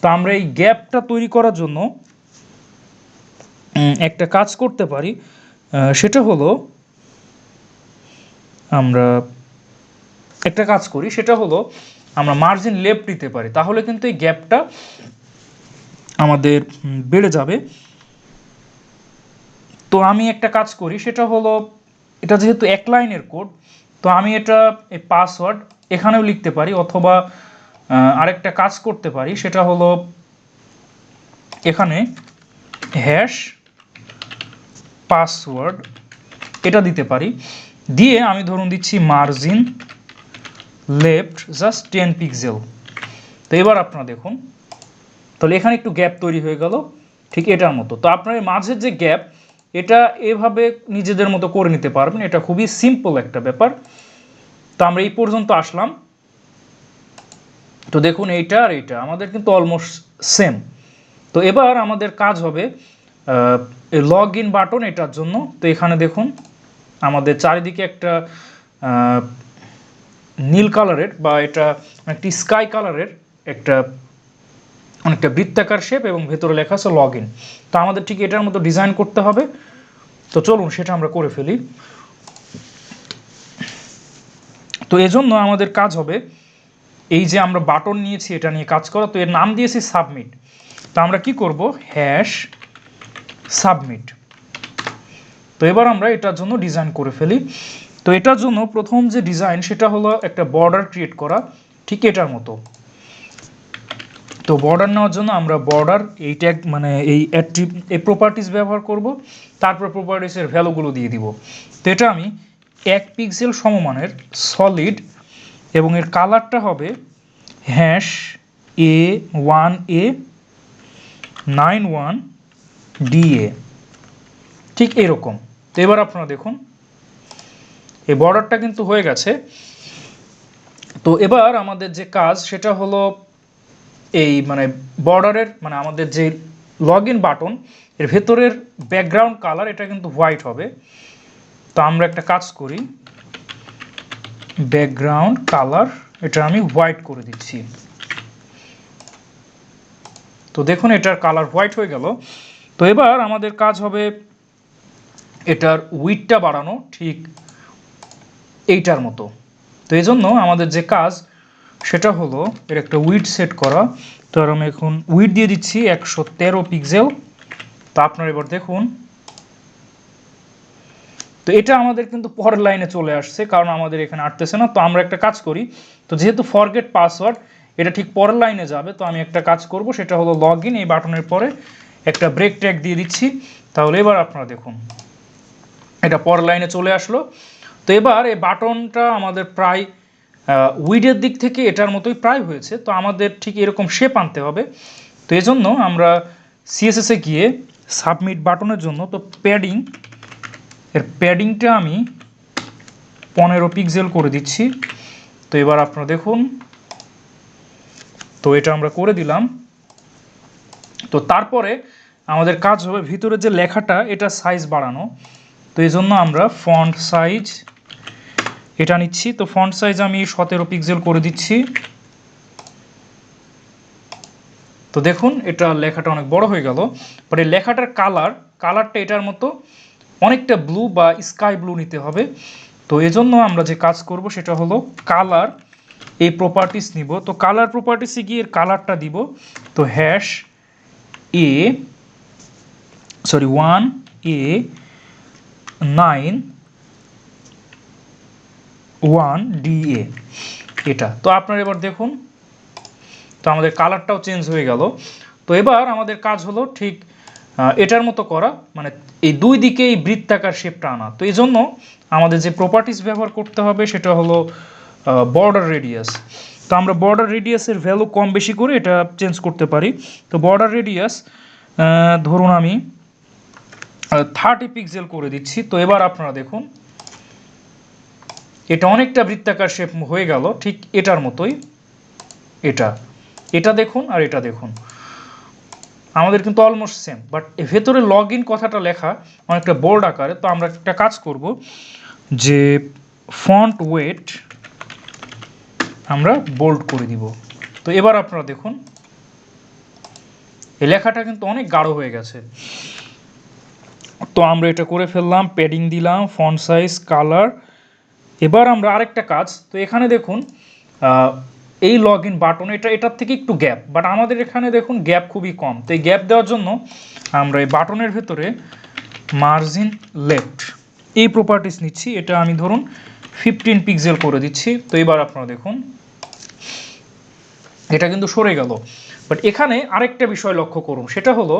S1: তো আমরা এই গ্যাপটা তৈরি করার জন্য একটা কাজ করতে পারি, সেটা হলো আমরা একটা কাজ করি, সেটা হলো আমরা মার্জিন লেফট দিতে পারি, তাহলে কিন্তু এই গ্যাপটা আমাদের বেড়ে যাবে। তো আমি একটা কাজ করি, সেটা হলো এটা যেহেতু এক লাইনের কোড, তো আমি এটা এই পাসওয়ার্ড এখানেও লিখতে পারি, অথবা আরেকটা কাজ করতে পারি, সেটা হলো এখানে হ্যাশ পাসওয়ার্ড এটা দিতে পারি, দিয়ে আমি ধরুন দিচ্ছি মার্জিন লেফট জাস্ট 10 পিক্সেল। তো এবার আপনারা দেখুন, তাহলে এখানে একটু গ্যাপ তৈরি হয়ে গেল ঠিক এটার মতো। তো আপনার মাঝের যে গ্যাপ, এটা এভাবে নিজেদের মতো করে নিতে পারবেন, এটা খুবই সিম্পল একটা ব্যাপার। তো আমরা এই পর্যন্ত আসলাম। তো দেখুন এইটা আর এইটা আমাদের কিন্তু অলমোস্ট সেম। তো এবার আমাদের কাজ হবে লগ ইন বাটন এটার জন্য। তো এখানে দেখুন আমাদের চারিদিকে একটা নীল কালারের, বা এটা একটি স্কাই কালারের একটা অনেকটা বৃত্তাকার শেপ, এবং ভেতরে লেখা আছে লগ ইন। তো আমাদের ঠিক এটার মতো ডিজাইন করতে হবে। তো চলুন সেটা আমরা করে ফেলি। তো এজন্য আমাদের কাজ হবে এই যে আমরা বাটন নিয়েছি এটা নিয়ে কাজ করা। তো এর নাম দিয়েছি সাবমিট। তো আমরা কি করব, হ্যাশ সাবমিট। তো এবার আমরা এটার জন্য ডিজাইন করে ফেলি। তো এটার জন্য প্রথম যে ডিজাইন, সেটা হলো একটা বর্ডার ক্রিয়েট করা ঠিক এটার মতো। তো বর্ডার নেওয়ার জন্য আমরা বর্ডার এই ট্যাগ মানে এই প্রপার্টিস ব্যবহার করব, তারপর প্রপার্টিসের ভ্যালুগুলো দিয়ে দিব। তো এটা আমি 1 পিক্সেল সমমানের সলিড, এবং এর কালারটা হবে হ্যাশ A1A 91 DA, ঠিক এরকম। তো এবার আপনারা দেখুন এই বর্ডারটা কিন্তু হয়ে গেছে। তো এবার আমাদের যে কাজ, সেটা হলো এই মানে বর্ডারের মানে আমাদের যে লগ ইন বাটন, এর ভেতরের ব্যাকগ্রাউন্ড কালার এটা কিন্তু হোয়াইট হবে। তো আমরা একটা কাজ করি, ব্যাকগ্রাউন্ড কালার এটা আমি হোয়াইট করে দিচ্ছি। তো দেখুন এটার কালার হোয়াইট হয়ে গেল। তো এবার আমাদের কাজ হবে এটার উইডটা বাড়ানো ঠিক এইটার মতো। তো এই জন্য আমাদের যে কাজ, সেটা হলো এর একটা উইড সেট করা। তো আর আমি এখন উইড দিয়ে দিচ্ছি 113 পিক্সেল। তো আপনারা এবার দেখুন, তো এটা আমাদের কিন্তু পরের লাইনে চলে আসছে, কারণ আমাদের এখানে আটতেছে না। তো আমরা একটা কাজ করি, তো যেহেতু ফরগেট পাসওয়ার্ড এটা ঠিক পরের লাইনে যাবে, তো আমি একটা কাজ করব, সেটা হলো লগ ইন, এই বাটনের পরে একটা ব্রেক ট্যাগ দিয়ে দিচ্ছি। তাহলে এবার আপনারা দেখুন এটা পরের লাইনে চলে আসলো। তো এবার এই বাটনটা আমাদের প্রায় উইডের দিক থেকে এটার মতোই প্রায় হয়েছে। তো আমাদের ঠিক এরকম শেপ আনতে হবে। তো এই জন্য আমরা সিএসএসে গিয়ে সাবমিট বাটনের জন্য, তো এর প্যাডিংটা আমি 15 পিক্সেল করে দিচ্ছি। তো এবার আপনারা দেখুন তো এটা আমরা করে দিলাম। তো তারপরে আমাদের কাজ হবে ভিতরে যে লেখাটা এটা সাইজ বাড়ানো। তো এই জন্য আমরা ফন্ট সাইজ এটা নিচ্ছি। তো ফন্ট সাইজ আমি 17 পিক্সেল করে দিচ্ছি। তো দেখুন এটা লেখাটা অনেক বড় হয়ে গেল। বাট এই লেখাটার কালারটা এটার মতো অনেকটা ব্লু বা স্কাই ব্লু নিতে হবে। তো এজন্য আমরা যে কাজ করব সেটা হলো কালার এই প্রপার্টিস নিব। তো কালার প্রপার্টিসে গিয়ে এর কালারটা দিব। তো হ্যাশ এ 1A9 1DA এটা। তো আপনারা এবার দেখুন, তো আমাদের কালারটাও চেঞ্জ হয়ে গেল। তো এবার আমাদের কাজ হলো ঠিক এটার মতো করা, মানে এই দুই দিকে এই বৃত্তাকার শেপটা আনা। তো এই জন্য আমাদের যে প্রপার্টিস ব্যবহার করতে হবে সেটা হলো বর্ডার রেডিয়াস। তো আমরা বর্ডার রেডিয়াসের ভ্যালু কম বেশি করে এটা চেঞ্জ করতে পারি। তো বর্ডার রেডিয়াস ধরুন আমি 30 পিক্সেল করে দিচ্ছি। তো এবার আপনারা দেখুন এটা অনেকটা বৃত্তাকার শেপ হয়ে গেল, ঠিক এটার মতোই। এটা দেখুন আর এটা দেখুন, আমাদের কিন্তু অলমোস্ট সেম, বাট ভেতরে লগ ইন কথাটা লেখা অনেকটা বোল্ড আকারে। তো আমরা একটা কাজ করব যে ফন্ট ওয়েট আমরা বোল্ড করে দিব। তো এবার আপনারা দেখুন এই লেখাটা কিন্তু অনেক গাঢ় হয়ে গেছে। তো আমরা এটা করে ফেললাম, প্যাডিং দিলাম, ফন্ট সাইজ, কালার। এবার আমরা আরেকটা কাজ, তো এখানে দেখুন এই লগ ইন বাটন এটার থেকে একটু গ্যাপ, বাট আমাদের এখানে দেখুন গ্যাপ খুবই কম। তো এই গ্যাপ দেওয়ার জন্য আমরা এই বাটনের ভেতরে মার্জিন লেফট এই প্রপার্টিস নিচ্ছি। এটা আমি ধরুন 15 পিক্সেল করে দিচ্ছি। তো এবার আপনারা দেখুন এটা কিন্তু সরে গেল। বাট এখানে আরেকটা বিষয় লক্ষ্য করুন, সেটা হলো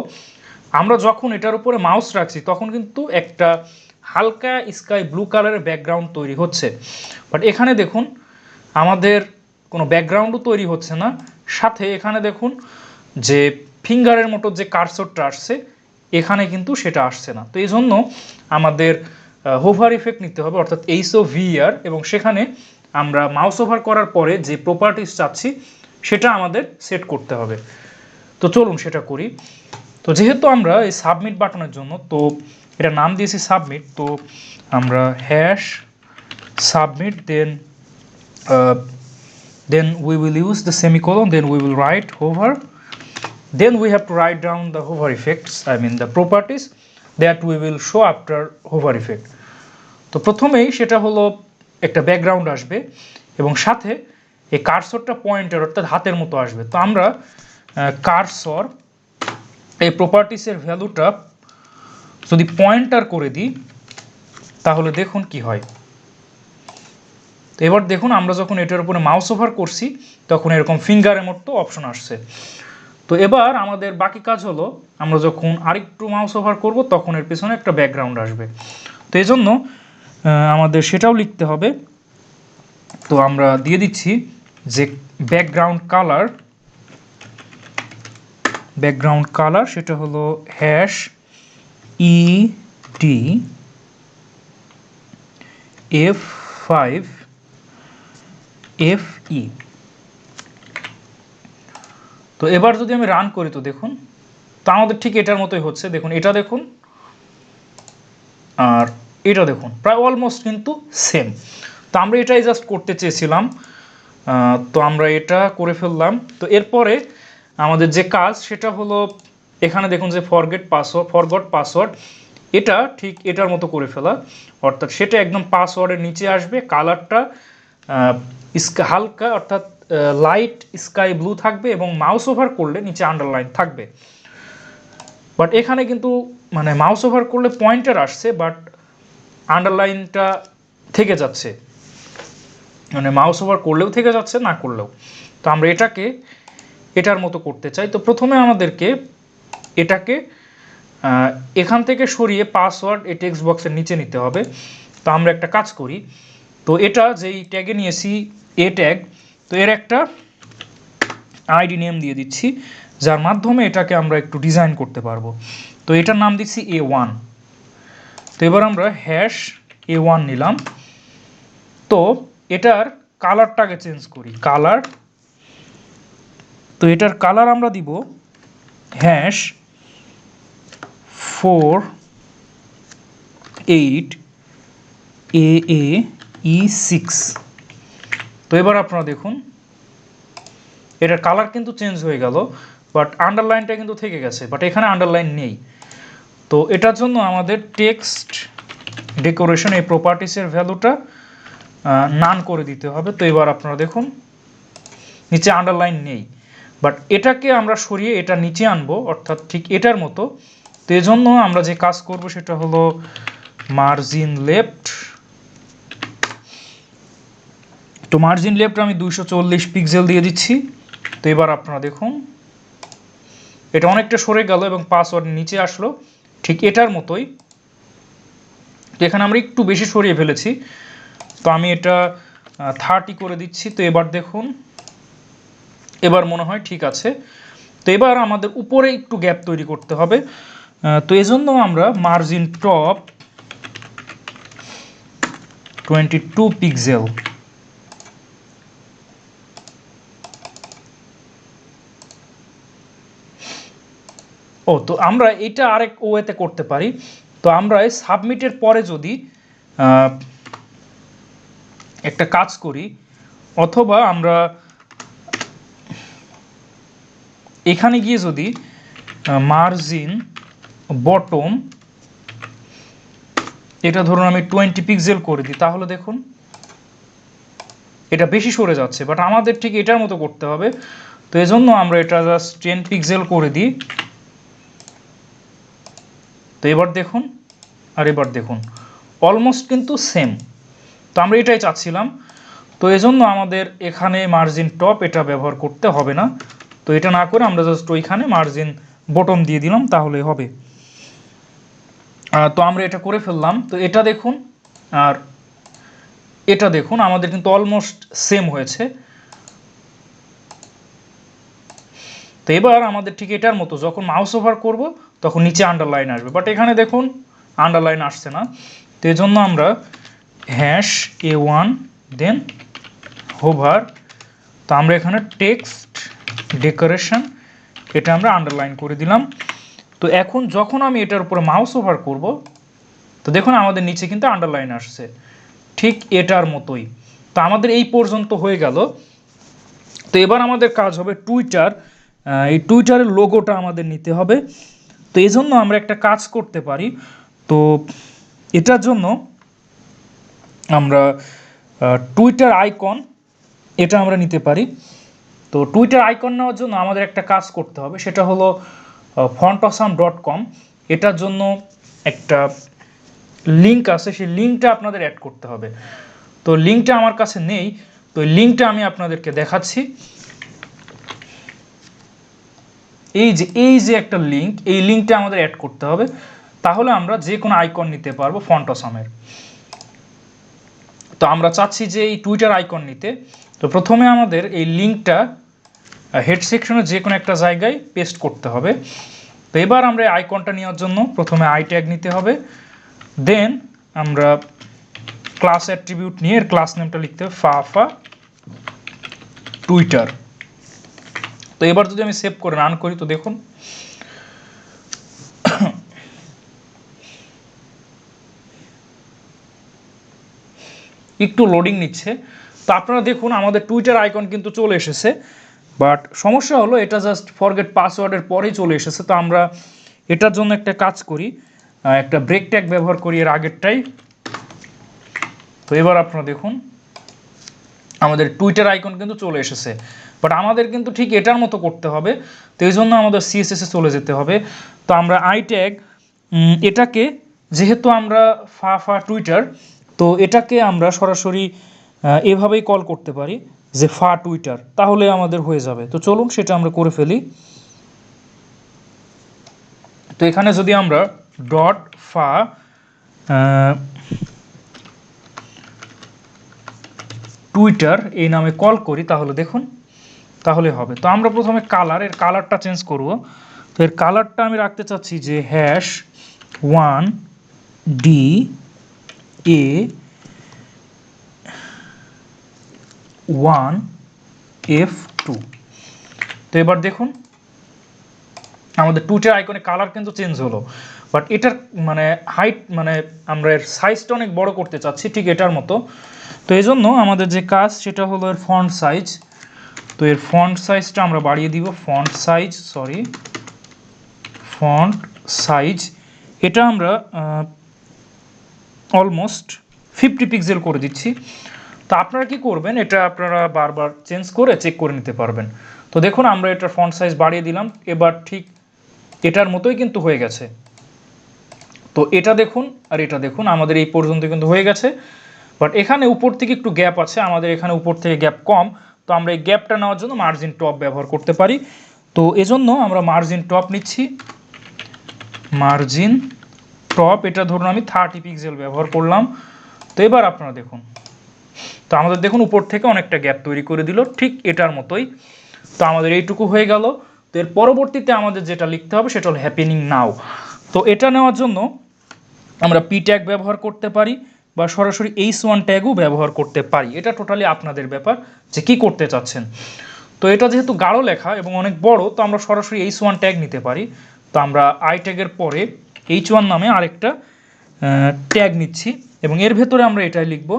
S1: আমরা যখন এটার উপরে মাউস রাখছি তখন কিন্তু একটা হালকা স্কাই ব্লু কালারের ব্যাকগ্রাউন্ড তৈরি হচ্ছে। বাট এখানে দেখুন আমাদের কোনো ব্যাকগ্রাউন্ডও তৈরি হচ্ছে না, সাথে এখানে দেখুন যে ফিঙ্গারের মতো যে কার্সরটা আসছে এখানে কিন্তু সেটা আসছে না। তো এই জন্য আমাদের হোভার ইফেক্ট নিতে হবে, অর্থাৎ HOVR, এবং সেখানে আমরা মাউস ওভার করার পরে যে প্রপার্টিস চাচ্ছি সেটা আমাদের সেট করতে হবে। তো চলুন সেটা করি। তো যেহেতু আমরা এই সাবমিট বাটনের জন্য তো এটা নাম দিয়েছি সাবমিট, তো আমরা hash submit then we will use the semicolon, then we will write hover, then we have to write down the hover effects, I mean the properties that we will show after hover effect. তো প্রথমেই সেটা হলো একটা background আসবে এবং সাথে এই কার্সরটা pointer অর্থাৎ হাতের মতো আসবে। তো আমরা কার্সর এই প্রপার্টিসের ভ্যালুটা যদি পয়েন্টার করে দিই তাহলে দেখুন কি হয়। তো এবার দেখুন আমরা যখন এটার উপরে মাউস ওভার করছি তখন এরকম ফিঙ্গারের মতো অপশন আসছে। তো এবার আমাদের বাকি কাজ হলো আমরা যখন আরেকটু মাউস ওভার করব তখন এর পেছনে একটা ব্যাকগ্রাউন্ড আসবে। তো এই জন্য আমাদের সেটাও লিখতে হবে। তো আমরা দিয়ে দিচ্ছি যে ব্যাকগ্রাউন্ড কালার সেটা হলো হ্যাশ EDF5FE। তো এবার যদি আমি রান করি তো দেখুন তো আমাদের ঠিক এটার মতোই হচ্ছে। দেখুন এটা দেখুন আর এটা দেখুন প্রায় অলমোস্ট কিন্তু সেম। তো আমরা এটাই জাস্ট করতে চেয়েছিলাম, তো আমরা এটা করে ফেললাম। তো এরপরে আমাদের যে কাজ সেটা হলো এখানে দেখুন যে ফরগট পাসওয়ার্ড এটা ঠিক এটার মতো করে ফেলা, অর্থাৎ সেটা একদম পাসওয়ার্ডের নিচে আসবে, কালারটা হালকা অর্থাৎ লাইট স্কাই ব্লু থাকবে এবং মাউস ওভার করলে নিচে আন্ডারলাইন থাকবে। বাট এখানে কিন্তু মানে মাউস ওভার করলে পয়েন্টার আসছে বাট আন্ডারলাইনটা থেকে যাচ্ছে, মানে মাউস ওভার করলেও থেকে যাচ্ছে না করলেও। তো আমরা এটাকে এটার মতো করতে চাই। তো প্রথমে আমাদেরকে এটাকে এখান থেকে সরিয়ে পাসওয়ার্ড এই টেক্সট বক্সের নিচে নিতে হবে। তো আমরা একটা কাজ করি, তো এটা যেই ট্যাগে নিয়েছি এ ট্যাগ, তো এর একটা আইডি নেম দিয়ে দিচ্ছি যার মাধ্যমে এটাকে আমরা একটু ডিজাইন করতে পারবো। তো এটার নাম দিচ্ছি A1। তো এবার আমরা হ্যাশ A1 নিলাম। তো এটার কালারটাকে চেঞ্জ করি, কালার তো এটার কালার আমরা দিব হ্যাশ 48AAE6। তো এবার আপনারা দেখুন এটার কালার কিন্তু চেঞ্জ হয়ে গেল, বাট আন্ডারলাইনটা কিন্তু থেকে গেছে, বাট এখানে আন্ডারলাইন নেই। তো এটার জন্য আমাদের টেক্সট ডেকোরেশন এই প্রপার্টিসের ভ্যালুটা নান করে দিতে হবে। তো এবার আপনারা দেখুন নিচে আন্ডারলাইন নেই, বাট এটাকে আমরা সরিয়ে এটা নিচে আনবো, অর্থাৎ ঠিক এটার মতো। তো এজন্য আমরা যে কাজ করব সেটা হলো মার্জিন লেফট। তো মার্জিন লেফট আমি 240 পিক্সেল দিয়ে দিচ্ছি। তো এবার আপনারা দেখুন এটা অনেকটা সরে গেল এবং পাসওয়ার্ড নিচে আসলো ঠিক এটার মতোই। তো এখানে আমরা একটু বেশি সরিয়ে ফেলেছি, তো আমি এটা 30 করে দিচ্ছি। তো এবার দেখুন এবার মনে হয় ঠিক আছে। তো এবার আমাদের উপরে একটু গ্যাপ তৈরি করতে হবে। তো এজন্য আমরা মার্জিন টপ 22 পিক্সেল, তো আমরা এটা আরেক ওয়েতে করতে পারি। তো আমরা এই সাবমিটের পরে যদি একটা কাজ করি, অথবা আমরা এখানে গিয়ে যদি মার্জিন বটম এটা ধরুন আমি 20 পিক্সেল করে দিই, তাহলে দেখুন এটা বেশি সরে যাচ্ছে, বাট আমাদের ঠিক এটার মতো করতে হবে। তো এজন্য আমরা এটা জাস্ট 10 পিক্সেল করে দিই। তো এবার দেখুন আর এবার দেখুন অলমোস্ট কিন্তু সেম। তো আমরা এটাই চাচ্ছিলাম। তো এজন্য আমাদের এখানে মার্জিন টপ এটা ব্যবহার করতে হবে না। তো এটা না করে আমরা জাস্ট ওইখানে মার্জিন বটম দিয়ে দিলাম, তাহলে হবে। তো আমরা এটা করে ফেললাম। তো এটা দেখুন আর এটা দেখুন আমাদের কিন্তু অলমোস্ট সেম হয়েছে। তো এবার আমাদের ঠিক এটার মতো যখন মাউস ওভার করব তখন নিচে আন্ডারলাইন আসবে, বাট এখানে দেখুন আন্ডারলাইন আসছে না। তো এই জন্য আমরা হ্যাশ A1 দেন হোভার। তো আমরা এখানে টেক্সট ডেকোরেশন এটা আমরা আন্ডারলাইন করে দিলাম। তো এখন যখন আমি এটার উপরে মাউস ওভার করব তো দেখুন আমাদের নিচে কিন্তু আন্ডারলাইন আসছে ঠিক এটার মতোই। তো আমাদের এই পর্যন্ত হয়ে গেল। তো এবার আমাদের কাজ হবে টুইটার, এই টুইটারের লোগোটা আমাদের নিতে হবে। তো এই জন্য আমরা একটা কাজ করতে পারি। তো এটার জন্য আমরা টুইটার আইকন এটা আমরা নিতে পারি। তো টুইটার আইকন নেওয়ার জন্য আমাদের একটা কাজ করতে হবে, সেটা হলো fontawesome.com। এটার জন্য একটা লিঙ্ক আছে, সেই লিঙ্কটা আপনাদের অ্যাড করতে হবে। তো লিঙ্কটা আমার কাছে নেই, তো লিঙ্কটা আমি আপনাদেরকে দেখাচ্ছি। এই যে একটা লিঙ্ক, এই লিঙ্কটা আমাদের অ্যাড করতে হবে, তাহলে আমরা যে কোনো আইকন নিতে পারবো ফন্টওয়াসামের। তো আমরা চাচ্ছি যে এই টুইটার আইকন নিতে। তো প্রথমে আমাদের এই লিঙ্কটা হেড সেকশনে যে কোনো একটা জায়গায় পেস্ট করতে হবে। তো এবার আমরা এই আইকনটা নেওয়ার জন্য প্রথমে আই ট্যাগ নিতে হবে, দেন আমরা ক্লাস অ্যাট্রিবিউট নিয়ে এর ক্লাস নেমটা লিখতে হবে ফাফা টুইটার। তো এবার যদি আমি সেভ করে রান করি তো দেখুন একটু লোডিং নিচ্ছে। তো আপনারা দেখুন আমাদের টুইটার আইকন কিন্তু চলে এসেছে, বাট সমস্যা হলো এটা জাস্ট ফরগেট পাসওয়ার্ডের পরেই চলে এসেছে। তো আমরা এটার জন্য একটা কাজ করি, একটা ব্রেক ট্যাগ ব্যবহার করি এর আগেরটাই। তো এবার আপনারা দেখুন আমাদের টুইটার আইকন কিন্তু চলে এসেছে, বাট আমাদের কিন্তু ঠিক এটার মতো করতে হবে। তো এই জন্য আমাদের সিএসএসে চলে যেতে হবে। তো আমরা আই ট্যাগ এটাকে, যেহেতু আমরা ফাফা টুইটার, তো এটাকে আমরা সরাসরি এভাবেই কল করতে পারি যে ফা টুইটার, তাহলে আমাদের হয়ে যাবে। তো চলুন সেটা আমরা করে ফেলি। তো এখানে যদি আমরা ডট ফা টুইটার এই নামে কল করি তাহলে দেখুন তাহলে হবে। তো আমরা প্রথমে এর কালারটা চেঞ্জ করব। তো এর কালারটা আমি রাখতে চাচ্ছি যে হ্যাশ 1DA1F2। তো এবার দেখুন আমাদের টুইটার আইকনে কালার কিন্তু চেঞ্জ হলো, বাট এটার মানে হাইট মানে আমরা এর সাইজটা অনেক বড় করতে চাচ্ছি ঠিক এটার মতো। তো এই জন্য আমাদের যে কাজ সেটা হলো এর ফন্ট সাইজ। তো এর ফন্ট সাইজটা আমরা বাড়িয়ে দিব, ফন্ট সাইজ এটা আমরা অলমোস্ট 50 পিক্সেল করে দিচ্ছি। তো আপনারা কি করবেন, এটা আপনারা বারবার চেঞ্জ করে চেক করে নিতে পারবেন। তো দেখুন আমরা এটার ফন্ট সাইজ বাড়িয়ে দিলাম, এবার ঠিক এটার মতোই কিন্তু হয়ে গেছে। তো এটা দেখুন আর এটা দেখুন আমাদের এই পর্যন্ত কিন্তু হয়ে গেছে, বাট এখানে উপর থেকে একটু গ্যাপ আছে, আমাদের এখানে উপর থেকে গ্যাপ কম। তো আমরা এই গ্যাপটা নেওয়ার জন্য মার্জিন টপ ব্যবহার করতে পারি। তো এজন্য আমরা মার্জিন টপ নিচ্ছি, মার্জিন টপ এটা ধরুন আমি 30 পিক্সেল ব্যবহার করলাম। তো এবার আপনারা দেখুন, তো আমাদের দেখুন উপর থেকে অনেকটা গ্যাপ তৈরি করে দিল ঠিক এটার মতোই। তো আমাদের এইটুকু হয়ে গেল। তো এর পরবর্তীতে আমাদের যেটা লিখতে হবে সেটা হলো হ্যাপেনিং নাও। তো এটা নেওয়ার জন্য আমরা পি ট্যাগ ব্যবহার করতে পারি বা সরাসরি H1 ট্যাগও ব্যবহার করতে পারি, এটা টোটালি আপনাদের ব্যাপার যে কি করতে চাচ্ছেন। তো এটা যেহেতু গাঢ় লেখা এবং অনেক বড়, তো আমরা সরাসরি H1 ট্যাগ নিতে পারি। তো আমরা আই ট্যাগের পরে H1 নামে আরেকটা ট্যাগ নিচ্ছি এবং এর ভেতরে আমরা এটাই লিখব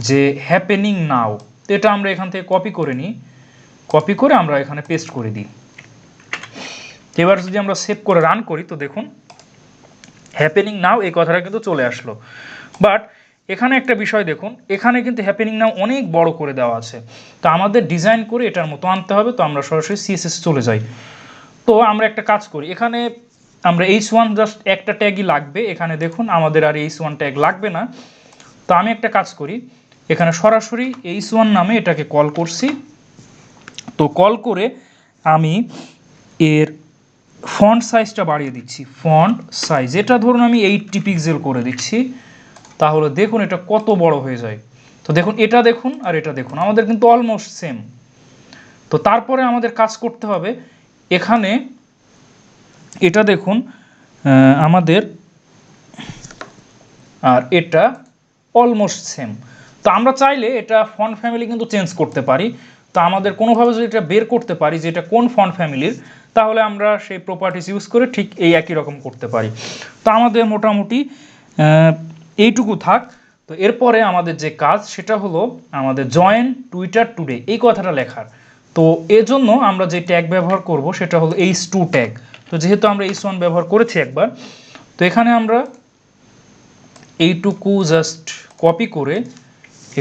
S1: যে হ্যাপেনিং নাও। তো এটা আমরা এখান থেকে কপি করে নিই, কপি করে আমরা এখানে পেস্ট করে দিই। এবার যদি আমরা সেভ করে রান করি তো দেখুন হ্যাপেনিং নাও এই কথাটা কিন্তু চলে আসলো। বাট এখানে একটা বিষয় দেখুন, এখানে কিন্তু হ্যাপেনিং নাও অনেক বড় করে দেওয়া আছে। তো আমাদের ডিজাইন করে এটার মতো আনতে হবে। তো আমরা সরাসরি সিএসএস চলে যাই। তো আমরা একটা কাজ করি, এখানে আমরা H1 জাস্ট একটা ট্যাগই লাগবে। এখানে দেখুন আমাদের আর H1 ট্যাগ লাগবে না। তো আমি একটা কাজ করি, এখানে সরাসরি H1 নামে এটাকে কল করছি। তো কল করে আমি এর ফন্ট সাইজটা বাড়িয়ে দিচ্ছি, ফন্ট সাইজ এটা ধরুন আমি 80 পিক্সেল করে দিচ্ছি। তাহলে দেখুন এটা কত বড় হয়ে যায়। তো দেখুন এটা দেখুন আর এটা দেখুন আমাদের কিন্তু অলমোস্ট সেম। তো তারপরে আমাদের কাজ করতে হবে, এখানে এটা দেখুন আমাদের আর এটা অলমোস্ট সেম। তো আমরা চাইলে এটা ফন্ট ফ্যামিলি কিন্তু চেঞ্জ করতে পারি। তো আমাদের কোনোভাবে যদি এটা বের করতে পারি যে এটা কোন ফন্ট ফ্যামিলির, তাহলে আমরা সেই প্রপার্টিস ইউজ করে ঠিক এই একই রকম করতে পারি। তো আমাদের মোটামুটি এইটুকু থাক। তো এরপরে আমাদের যে কাজ সেটা হলো আমাদের জয়েন টুইটার টুডে এই কথাটা লেখার। তো এজন্য আমরা যে ট্যাগ ব্যবহার করব সেটা হলো H2 ট্যাগ। তো যেহেতু আমরা H1 ব্যবহার করেছি একবার, তো এখানে আমরা এইটুকু জাস্ট কপি করে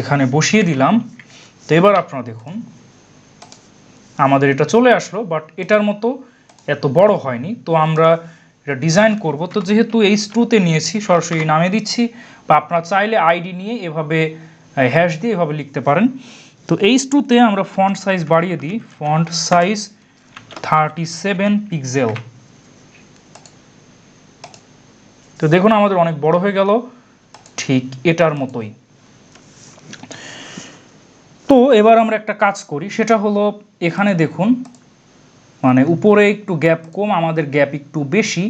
S1: এখানে বসিয়ে দিলাম। তো এবার আপনারা দেখুন আমাদের এটা চলে আসলো, বাট এটার মতো এত বড় হয়নি। তো আমরা এটা ডিজাইন করব। তো যেহেতু H2-তে নিয়েছি সরাসরি নামে দিচ্ছি, বা আপনারা চাইলে আইডি নিয়ে এভাবে হ্যাশ দিয়ে এভাবে লিখতে পারেন। তো H2-তে আমরা ফন্ট সাইজ বাড়িয়ে দিই, ফন্ট সাইজ 37 পিক্সেল। তো দেখুন আমাদের অনেক বড় হয়ে গেল ঠিক এটার মতোই। তো এবার আমরা একটা কাজ করি, সেটা হলো এখানে দেখুন মানে উপরে একটু গ্যাপ কম, আমাদের গ্যাপ একটু বেশি।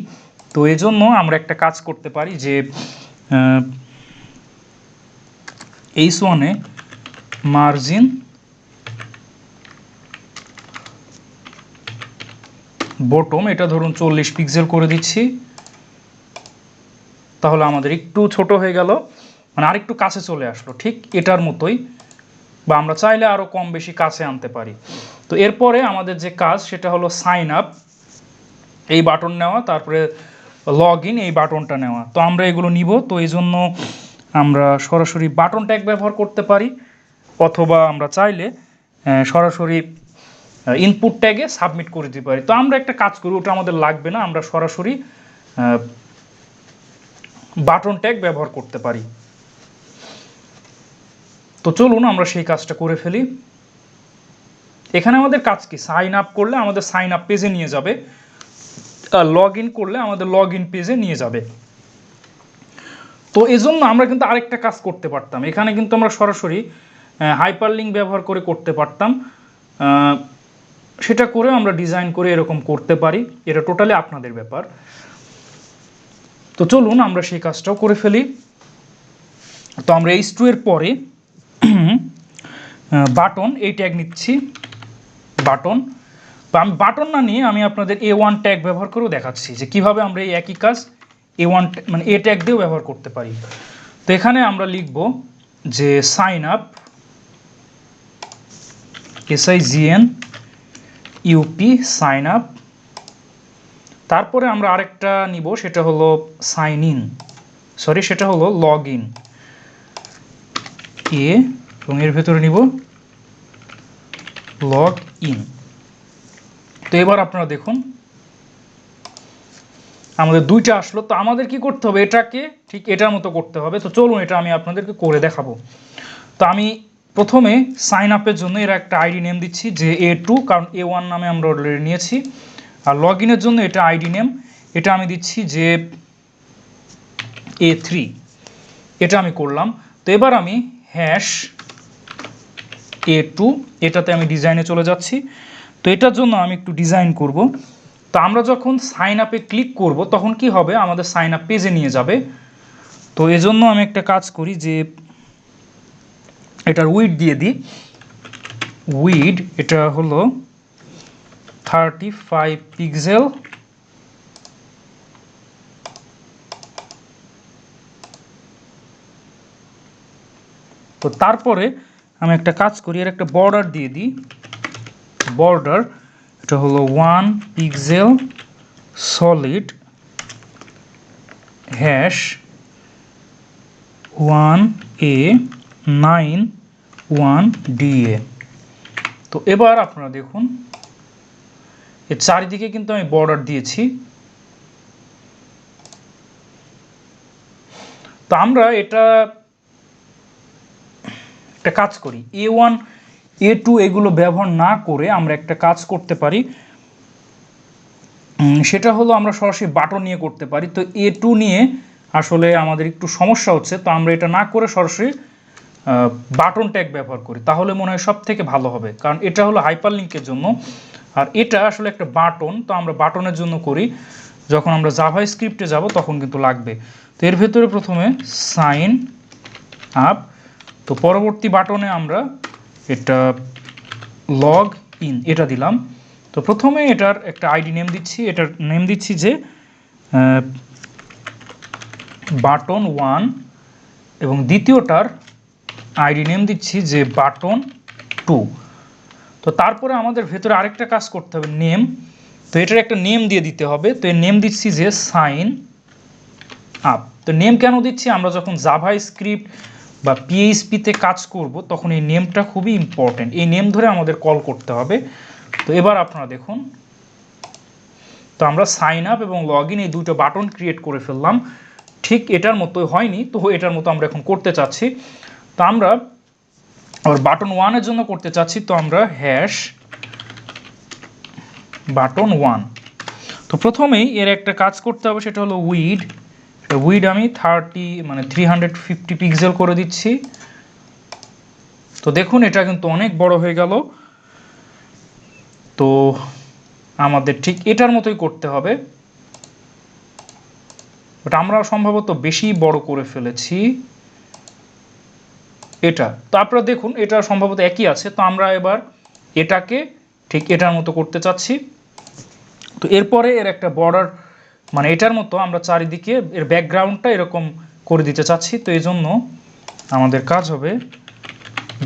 S1: তো এজন্য আমরা একটা কাজ করতে পারি যে H1-এ মার্জিন বটম এটা ধরুন 40 পিক্সেল করে দিচ্ছি। তাহলে আমাদের একটু ছোট হয়ে গেল, মানে আরেকটু কাছে চলে আসলো ঠিক এটার মতোই, বা আমরা চাইলে আরও কম বেশি কাছে আনতে পারি। তো এরপরে আমাদের যে কাজ সেটা হলো সাইন আপ এই বাটন নেওয়া, তারপরে লগ ইন এই বাটনটা নেওয়া। তো আমরা এগুলো নিব। তো এই জন্য আমরা সরাসরি বাটন ট্যাগ ব্যবহার করতে পারি, অথবা আমরা চাইলে সরাসরি ইনপুট ট্যাগে সাবমিট করে দিতে পারি। তো আমরা একটা কাজ করি, ওটা আমাদের লাগবে না, আমরা সরাসরি বাটন ট্যাগ ব্যবহার করতে পারি। তো চলুন আমরা সেই কাজটা করে ফেলি। এখানে আমাদের কাজ কি, সাইন আপ করলে আমাদের সাইন আপ পেজে নিয়ে যাবে, আর লগ ইন করলে আমাদের লগ ইন পেজে নিয়ে যাবে। তো এজন্য আমরা কিন্তু আরেকটা কাজ করতে পারতাম, এখানে কিন্তু আমরা সরাসরি হাইপারলিঙ্ক ব্যবহার করে করতে পারতাম। সেটা করে আমরা ডিজাইন করে এরকম করতে পারি, এটা টোটালি আপনাদের ব্যাপার। তো চলুন আমরা সেই কাজটাও করে ফেলি। তো আমরা H2 এর পরে বাটন এই ট্যাগ নিচ্ছি, বাটন। তো আমি বাটন না নিয়ে আমি আপনাদের A1 ট্যাগ ব্যবহার করেও দেখাচ্ছি যে কিভাবে আমরা এই একই কাজ A1 মানে A ট্যাগ দিয়েও ব্যবহার করতে পারি। তো এখানে আমরা লিখব যে sign up SIGNUP sign up, তারপরে আমরা আরেকটা নিব সেটা হলো সাইন ইন, সেটা হলো লগ ইন এবং এর ভেতরে নিব লগ ইন। তো এবার আপনারা দেখুন আমাদের দুইটা আসলো। তো আমাদের কি করতে হবে, এটাকে ঠিক এটার মতো করতে হবে। তো চলুন এটা আমি আপনাদেরকে করে দেখাবো। তো আমি প্রথমে সাইন আপের জন্য এর একটা আইডি নেম দিচ্ছি যে A2, কারণ A1 নামে আমরা অলরেডি নিয়েছি। আর লগ ইনের জন্য এটা আইডি নেম, এটা আমি দিচ্ছি যে A3, এটা আমি করলাম। তো এবার আমি হ্যাশ A2, এটাতে আমি ডিজাইনে চলে যাচ্ছি। তো এটার জন্য আমি একটু ডিজাইন করব। তো আমরা যখন সাইন আপে ক্লিক করব তখন কি হবে, আমাদের সাইন আপ পেজে নিয়ে যাবে। তো এজন্য আমি একটা কাজ করি যে এটার উইড দিয়ে দিই। উইড এটা হলো 35 পিক্সেল। তো তারপরে আমি একটা কাজ করি, এর একটা বর্ডার দিয়ে দিই। বর্ডার এটা হলো 1 পিক্সেল সলিড হ্যাশ 1A91DA। তো এবার আপনারা দেখুন এর চারিদিকে কিন্তু আমি বর্ডার দিয়েছি। তো আমরা এটা একটা কাজ করি, A1 A2 এগুলো ব্যবহার না করে আমরা একটা কাজ করতে পারি, সেটা হলো আমরা সরাসরি বাটন নিয়ে করতে পারি। তো A2 নিয়ে আসলে আমাদের একটু সমস্যা হচ্ছে, তো আমরা এটা না করে সরাসরি বাটন ট্যাগ ব্যবহার করি, তাহলে মনে হয় সব থেকে ভালো হবে। কারণ এটা হলো হাইপার লিঙ্কের জন্য আর এটা আসলে একটা বাটন। তো আমরা বাটনের জন্য করি, যখন আমরা জাভা স্ক্রিপ্টে যাব তখন কিন্তু লাগবে। তো এর ভেতরে প্রথমে সাইন আপ, তো পরবর্তী বাটনে আমরা এটা লগ ইন এটা দিলাম। তো প্রথমে এটার একটা আইডি নেম দিচ্ছি, এটার নেম দিচ্ছি যে বাটন 1 এবং দ্বিতীয়টার আইডি নেম দিচ্ছি যে বাটন 2। তো তারপরে আমাদের ভেতরে আরেকটা কাজ করতে হবে, নেম। তো এটার একটা নেম দিয়ে দিতে হবে। তো এর নেম দিচ্ছি যে সাইন আপ। তো নেম কেন দিচ্ছি, আমরা যখন জাভা স্ক্রিপ্ট বা PHP-তে কাজ করব তখন এই নেমটা খুবই ইম্পর্টেন্ট, এই নেম ধরে আমাদের কল করতে হবে। তো এবার আপনারা দেখুন, তো আমরা সাইন আপ এবং লগ ইন এই দুটো বাটন ক্রিয়েট করে ফেললাম। ঠিক এটার মতোই হয়নি, তো এটার মতো আমরা এখন করতে চাচ্ছি। তো আমরা আবার বাটন 1 এর জন্য করতে চাচ্ছি, তো আমরা হ্যাশ বাটন 1। তো প্রথমেই এর একটা কাজ করতে হবে, সেটা হলো উইড। উইড আমি 350 পিক্সেল করে দিচ্ছি। তো দেখুন এটা কিন্তু অনেক বড় হয়ে গেল। তো আমাদের ঠিক এটার মতোই করতে হবে, বাট আমরা সম্ভবত বেশি বড় করে ফেলেছি এটা। তো আপনারা দেখুন এটা সম্ভবত একই আছে। তো আমরা এবার এটাকে ঠিক এটার মতো করতে চাচ্ছি। তো এরপরে এর একটা বর্ডার মানে এটার মতো আমরা চারিদিকে এর ব্যাকগ্রাউন্ডটা এরকম করে দিতে চাচ্ছি। তো এই জন্য আমাদের কাজ হবে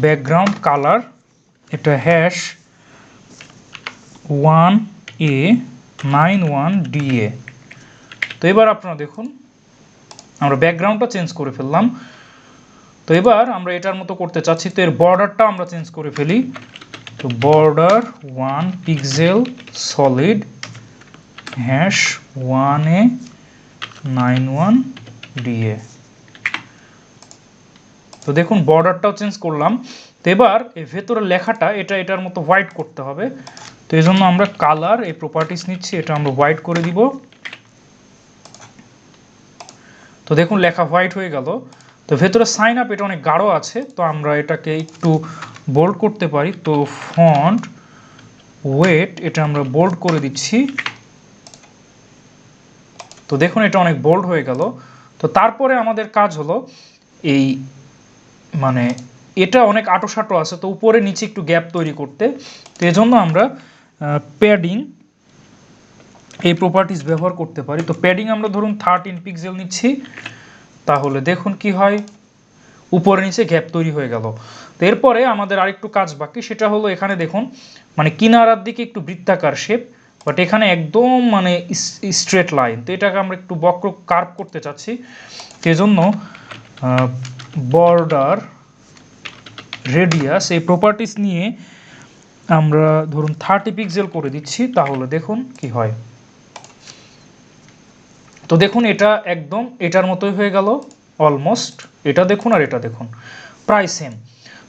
S1: ব্যাকগ্রাউন্ড কালার, এটা হ্যাশ 1A91DA। তো এবার আপনারা দেখুন আমরা ব্যাকগ্রাউন্ডটা চেঞ্জ করে ফেললাম। তো এবার আমরা এটার মতো করতে চাচ্ছি, তো এর বর্ডারটা আমরা চেঞ্জ করে ফেলি। তো border 1 pixel solid hash 1A91DA। তো দেখুন বর্ডারটাও চেঞ্জ করলাম। তো এবার এর ভেতরের লেখাটা এটার মতো হোয়াইট করতে হবে। তো এই জন্য আমরা কালার এই প্রপার্টিস নিচ্ছি, এটা আমরা হোয়াইট করে দিব। তো দেখুন লেখা হোয়াইট হয়ে গেল। তো ভেতরে সাইন আপ এটা অনেক গাঢ় আছে, তো আমরা এটাকে একটু বোল্ড করতে পারি। তো ফন্ট ওয়েট এটা আমরা বোল্ড করে দিচ্ছি। তো দেখুন এটা অনেক বোল্ড হয়ে গেল। তো তারপরে আমাদের কাজ হলো এই মানে এটা অনেক আঁটোসাঁটো আছে, তো উপরে নিচে একটু গ্যাপ তৈরি করতে। তো এজন্য আমরা প্যাডিং এই প্রপার্টিস ব্যবহার করতে পারি। তো প্যাডিং আমরা ধরুন 13 পিক্সেল নিচ্ছি, তাহলে দেখুন কি হয়, উপরে নিচে গ্যাপ তৈরি হয়ে গেল। তো এরপরে আমাদের আরেকটু কাজ বাকি, সেটা হলো এখানে দেখুন মানে কিনারার দিকে একটু বৃত্তাকার শেপ, বাট এখানে একদম মানে স্ট্রেট লাইন। তো এটাকে আমরা একটু বক্র কার্ভ করতে চাচ্ছি, সেজন্য বর্ডার রেডিয়াস এই প্রপার্টিস নিয়ে আমরা ধরুন 30 পিক্সেল করে দিচ্ছি, তাহলে দেখুন কি হয়। তো দেখুন এটা একদম এটার মতোই হয়ে গেল অলমোস্ট। এটা দেখুন আর এটা দেখুন প্রায় সেম,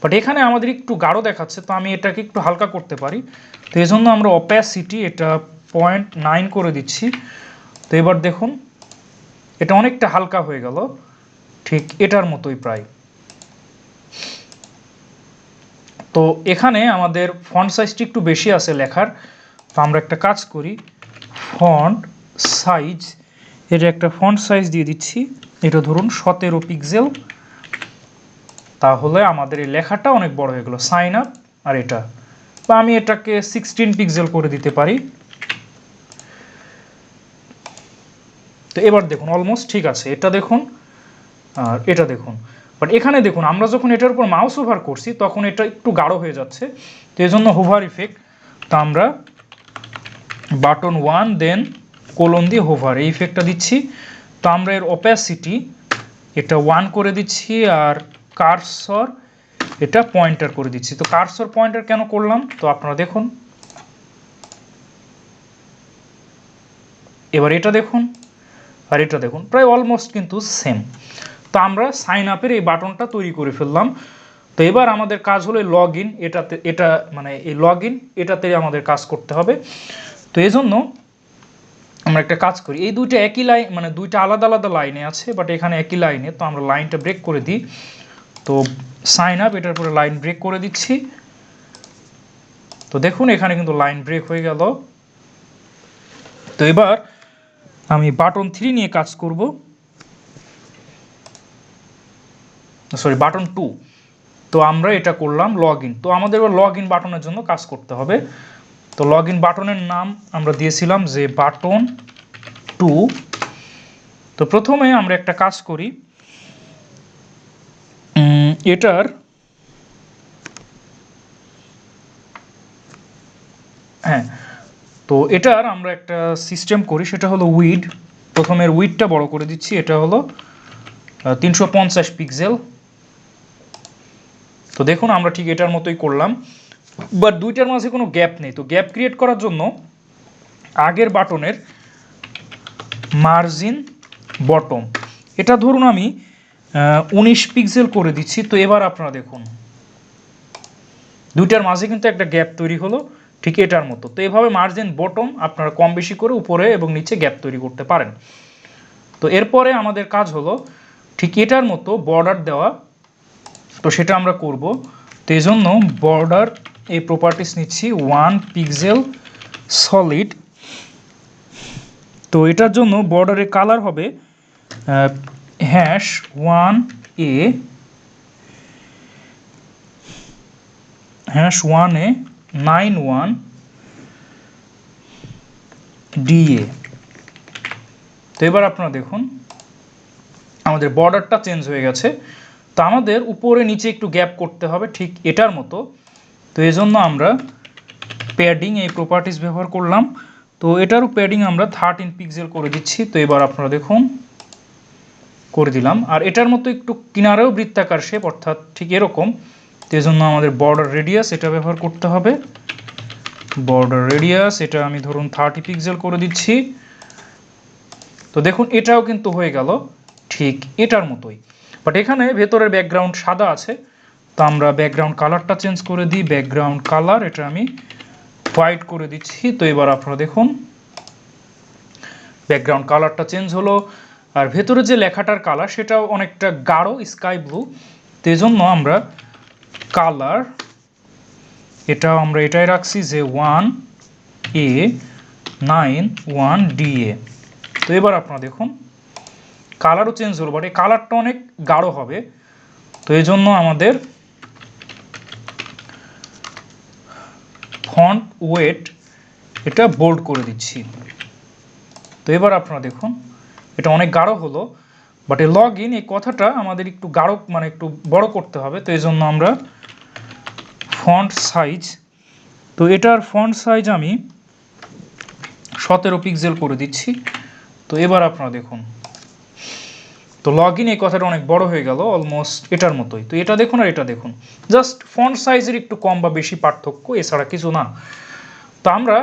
S1: বাট এখানে আমাদের একটু গাঢ় দেখাচ্ছে, তো আমি এটাকে একটু হালকা করতে পারি। তো এই জন্য আমরা অপ্যাসিটি এটা 0.9 করে দিচ্ছি। তো এবার দেখুন এটা অনেকটা হালকা হয়ে গেল, ঠিক এটার মতোই প্রায়। তো এখানে আমাদের ফন্ট সাইজটি একটু বেশি আছে লেখার, তো আমরা একটা কাজ করি, ফন্ট সাইজ, এটা একটা ফন্ট সাইজ দিয়ে দিচ্ছি, এটা ধরুন 17 পিক্সেল, তাহলে আমাদের এই লেখাটা অনেক বড় হয়ে গেল, সাইন আপ। আর এটা বা আমি এটাকে 16 পিক্সেল করে দিতে পারি। তো এবার দেখুন অলমোস্ট ঠিক আছে, এটা দেখুন আর এটা দেখুন। বাট এখানে দেখুন আমরা যখন এটার উপর মাউস ওভার করছি তখন এটা একটু গাঢ় হয়ে যাচ্ছে, তো এই জন্য হোভার ইফেক্ট, তো আমরা বাটন 1 দেন কোলন দিয়ে হোভার এই ইফেক্টটা দিচ্ছি। তো আমরা এর অপ্যাসিটি এটা 1 করে দিচ্ছি, আর কার্সর এটা পয়েন্টার করে দিচ্ছি। তো কার্সর পয়েন্টার কেন করলাম, তো আপনারা দেখুন এবার এটা দেখুন আর এটা দেখুন প্রায় অলমোস্ট কিন্তু সেম। তো আমরা সাইন আপের এই বাটনটা তৈরি করে ফেললাম। তো এবার আমাদের কাজ হলো লগ ইন, এটাতে এটা মানে এই লগ ইন এটাতে আমাদের কাজ করতে হবে। তো এই জন্য আমরা একটা কাজ করি, এই দুইটা একই লাইন মানে দুইটা আলাদা আলাদা লাইনে আছে, বাট এখানে একই লাইনে, তো আমরা লাইনটা ব্রেক করে দিই। তো সাইন আপ এটার পরে লাইন ব্রেক করে দিচ্ছি। তো দেখুন এখানে কিন্তু লাইন ব্রেক হয়ে গেল। তো এবার আমি বাটন 3 নিয়ে কাজ করব, সরি বাটন 2। তো আমরা এটা করলাম লগ ইন। তো আমাদের এবার লগ ইন বাটনের জন্য কাজ করতে হবে। তো লগ ইন বাটনের নাম আমরা দিয়েছিলাম যে বাটন 2। তো প্রথমে আমরা একটা কাজ করি, এটার তো এটার আমরা একটা সিস্টেম করি, সেটা হলো উইড। প্রথমের উইডটা বড় করে দিচ্ছি, এটা হলো 350 পিক্সেল। তো দেখুন আমরা ঠিক এটার মতোই করলাম, বাট দুইটার মাঝে কোনো গ্যাপ নেই। তো গ্যাপ ক্রিয়েট করার জন্য আগের বাটনের মার্জিন বটম এটা ধরুন আমি 19 পিক্সেল করে দিচ্ছি। তো এবার আপনারা দেখুন দুইটার মাঝে কিন্তু একটা গ্যাপ তৈরি হলো ঠিক এটার মতো। তো এভাবে মার্জিন বটম আপনারা কম বেশি করে উপরে এবং নিচে গ্যাপ তৈরি করতে পারেন। তো এরপরে আমাদের কাজ হলো ঠিক এটার মতো বর্ডার দেওয়া, তো সেটা আমরা করব। তো এই জন্য বর্ডার এই প্রপার্টিস নিচ্ছি 1 পিক্সেল সলিড। তো এটার জন্য বর্ডারের কালার হবে #1A #1A 91DA। তো এবার আপনারা দেখুন আমাদের বর্ডারটা চেঞ্জ হয়ে গেছে। তো আমাদের উপরে নিচে একটু গ্যাপ করতে হবে ঠিক এটার মতো। তো এই জন্য আমরা প্যাডিং এই প্রপার্টিস ব্যবহার করলাম। তো এটারও প্যাডিং আমরা 13 পিক্সেল করে দিচ্ছি। তো এবার আপনারা দেখুন করে দিলাম, আর এটার মতো একটু কিনারেও বৃত্তাকার শেপ, অর্থাৎ ঠিক এরকম। তো এই জন্য আমাদের বর্ডার রেডিয়াস এটা ব্যবহার করতে হবে। বর্ডার রেডিয়াস এটা আমি ধরুন 30 পিক্সেল করে দিচ্ছি। তো দেখুন এটাও কিন্তু হয়ে গেল ঠিক এটার মতোই, বাট এখানে ভেতরের ব্যাকগ্রাউন্ড সাদা আছে। তো আমরা ব্যাকগ্রাউন্ড কালারটা চেঞ্জ করে দিই, ব্যাকগ্রাউন্ড কালার এটা আমি হোয়াইট করে দিচ্ছি। তো এবার আপনারা দেখুন ব্যাকগ্রাউন্ড কালারটা চেঞ্জ হলো, আর ভেতরে যে লেখাটার কালার সেটাও অনেকটা গাঢ় স্কাই ব্লু। তো এই জন্য আমরা কালার এটাও আমরা এটাই রাখছি যে 1A 91DA। তো এবার আপনারা দেখুন কালারও চেঞ্জ হলো, বাট এই কালারটা অনেক গাঢ় হবে। তো এই জন্য আমাদের ফন্ট ওয়েট এটা বোল্ড করে দিচ্ছি। তো এবার আপনারা দেখুন এটা অনেক গাঢ় হলো, বাট এই লগ ইন এই কথাটা আমাদের একটু গাঢ় মানে একটু বড় করতে হবে। তো এই জন্য আমরা ফন্ট সাইজ, তো এটার ফন্ট সাইজ আমি 17 পিক্সেল করে দিচ্ছি। তো এবার আপনারা দেখুন তো লগ ইন এই কথাটা অনেক বড় হয়ে গেল, অলমোস্ট এটার মতোই। তো এটা দেখুন আর এটা দেখুন, জাস্ট ফন্ট সাইজের একটু কম বা বেশি পার্থক্য, এছাড়া কিছু না। তো আমরা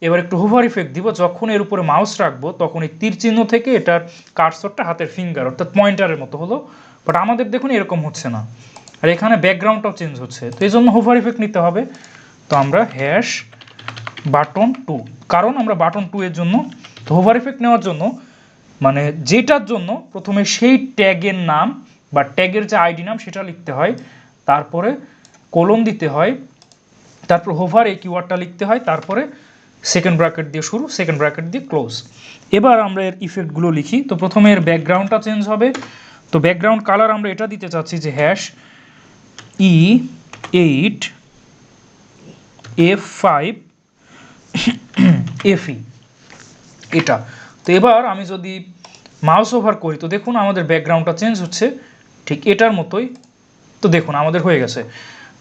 S1: এবার একটু হোভার ইফেক্ট দিব, যখন এর উপরে মাউস রাখবো তখন এই তীর চিহ্ন থেকে এটার কার্সরটা হাতের ফিঙ্গার অর্থাৎ পয়েন্টারের মতো হলো, বাট আমাদের দেখুন এরকম হচ্ছে না, আর এখানে ব্যাকগ্রাউন্ডটাও চেঞ্জ হচ্ছে। তো এই জন্য হোভার ইফেক্ট নিতে হবে। তো আমরা হ্যাশ বাটন 2, কারণ আমরা বাটন 2 এর জন্য তো হোভার ইফেক্ট নেওয়ার জন্য মানে যেটার জন্য প্রথমে সেই ট্যাগের নাম বা ট্যাগের যে আইডি নাম সেটা লিখতে হয়, তারপরে কোলন দিতে হয়, তারপর হোভার এই কিওয়ার্ডটা লিখতে হয়, তারপরে সেকেন্ড ব্র্যাকেট দিয়ে শুরু, সেকেন্ড ব্র্যাকেট দিয়ে ক্লোজ। এবার আমরা এর ইফেক্টগুলো লিখি। তো প্রথমে এর ব্যাকগ্রাউন্ডটা চেঞ্জ হবে। তো ব্যাকগ্রাউন্ড কালার আমরা এটা দিতে চাচ্ছি যে হ্যাশ E8 F5 FE এটা। তো এবার আমি যদি মাউস ওভার করি তো দেখুন আমাদের ব্যাকগ্রাউন্ডটা চেঞ্জ হচ্ছে ঠিক এটার মতোই। তো দেখুন আমাদের হয়ে গেছে,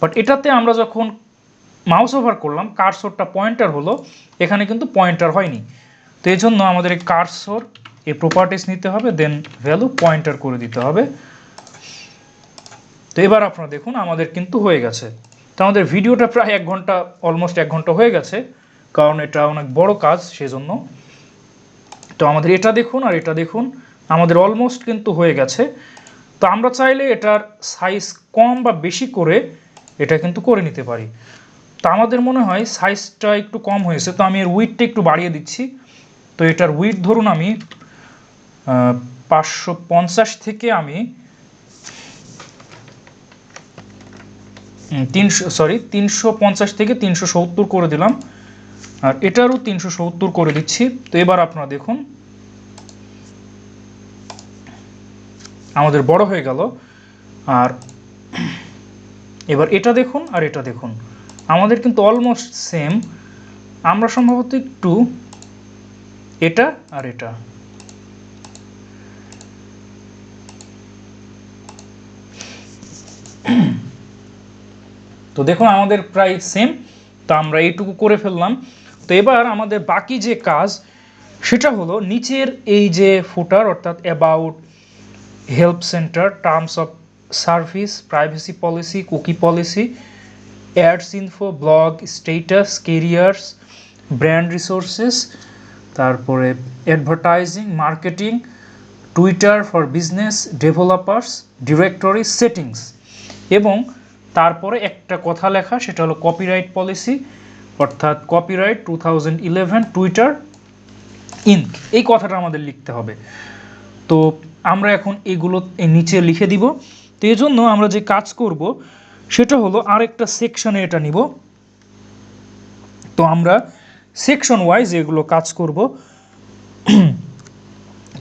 S1: বাট এটাতে আমরা যখন মাউস ওভার করলাম কার্সরটা পয়েন্টার হলো, এখানে কিন্তু পয়েন্টার হয়নি। তো এই জন্য আমাদের এই কার্সর এই প্রপার্টিস নিতে হবে, দেন ভ্যালু পয়েন্টার করে দিতে হবে। তো এবার আপনারা দেখুন আমাদের কিন্তু হয়ে গেছে। তো আমাদের ভিডিওটা প্রায় 1 ঘন্টা, অলমোস্ট 1 ঘন্টা হয়ে গেছে, কারণ এটা অনেক বড় কাজ সেজন্য। তো আমাদের এটা দেখুন আর এটা দেখুন আমাদের অলমোস্ট কিন্তু হয়ে গেছে। তো আমরা চাইলে এটার সাইজ কম বা বেশি করে এটা কিন্তু করে নিতে পারি। তো আমাদের মনে হয় সাইজটা একটু কম হয়েছে, তো আমি এর উইডটা একটু বাড়িয়ে দিচ্ছি। তো এটার উইড ধরুন আমি 550 থেকে আমি 350 থেকে 370 করে দিলাম, আর এটারও 370 করে দিচ্ছি। তো এবার আপনারা দেখুন আমাদের বড় হয়ে গেল। আর এবার এটা দেখুন আর এটা দেখুন আমাদের কিন্তু অলমোস্ট সেম। আমরা সম্ভবত একটু এটা আর এটা, তো দেখুন আমাদের প্রায় সেম। তো আমরা এইটুকু করে ফেললাম। তো এবার আমাদের বাকি যে কাজ সেটা হলো নিচের এই যে ফুটার অর্থাৎ about, help centre, terms of service, privacy policy, cookie policy, ads info, blog status, careers, brand resources, তারপরে advertising, marketing, Twitter for business, developers, directory, settings, এবং তারপরে একটা কথা লেখা সেটা হলো কপিরাইট পলিসি অর্থাৎ কপিরাইট 2011 টুইটার ইনক, এই কথাটা আমাদের লিখতে হবে। তো আমরা এখন এগুলো নিচে লিখে দিব। তো এই জন্য আমরা যে কাজ করব সেটা হলো আরেকটা সেকশনে এটা নিব। তো আমরা সেকশন ওয়াইজ এগুলো কাজ করব।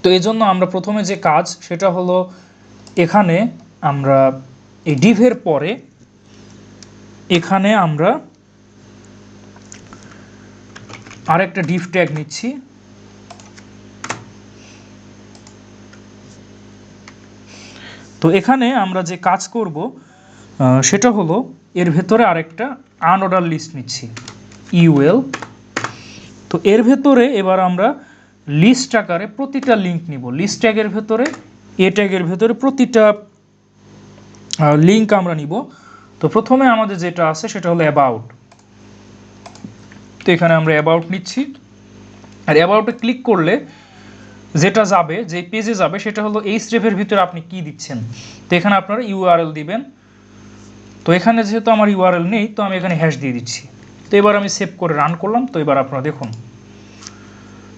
S1: তো এই জন্য আমরা প্রথমে যে কাজ সেটা হলো এখানে আমরা এই ডিভের পরে এখানে আমরা আরেকটা ডিভ ট্যাগ নিচ্ছি। তো এখানে আমরা যে কাজ করব সেটা হলো এর ভেতরে আরেকটা আনঅর্ডার লিস্ট নিচ্ছি ইউএল। তো এর ভেতরে এবার আমরা লিস্ট আকারে প্রতিটা লিঙ্ক নিব। লিস্ট ট্যাগের ভেতরে এ ট্যাগের ভেতরে প্রতিটা লিঙ্ক আমরা নিব। তো প্রথমে আমাদের যেটা আছে সেটা হলো অ্যাবাউট। তো এখানে আমরা অ্যাবাউট নিচ্ছি, আর অ্যাবাউটে ক্লিক করলে যেটা যাবে, যে পেজে যাবে সেটা হলো এই স্টেপের ভিতরে আপনি কি দিচ্ছেন। তো এখানে আপনারা ইউআরএল দিবেন। তো এখানে যেহেতু আমার ইউআরএল নেই তো আমি এখানে হ্যাশ দিয়ে দিচ্ছি। তো এবার আমি সেভ করে রান করলাম। তো এবার আপনারা দেখুন,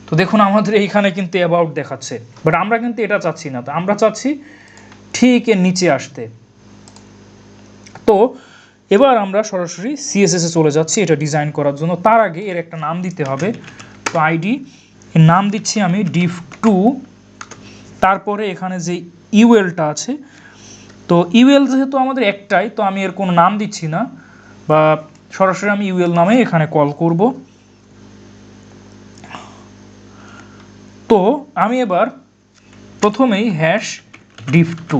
S1: তো দেখুন আমাদের এইখানে কিন্তু অ্যাবাউট দেখাচ্ছে, বাট আমরা কিন্তু এটা চাচ্ছি না। তো আমরা চাচ্ছি ঠিক এর নিচে আসতে। তো এবার আমরা সরাসরি সিএসএসে চলে যাচ্ছি এটা ডিজাইন করার জন্য। তার আগে এর একটা নাম দিতে হবে। তো আইডি এর নাম দিচ্ছি আমি div2। তারপরে এখানে যে ইউএলটা আছে, তো ইউএল যেহেতু আমাদের একটাই তো আমি এর কোনো নাম দিচ্ছি না, বা সরাসরি আমি ইউএল নামে এখানে কল করব। তো আমি এবার প্রথমেই হ্যাশ div2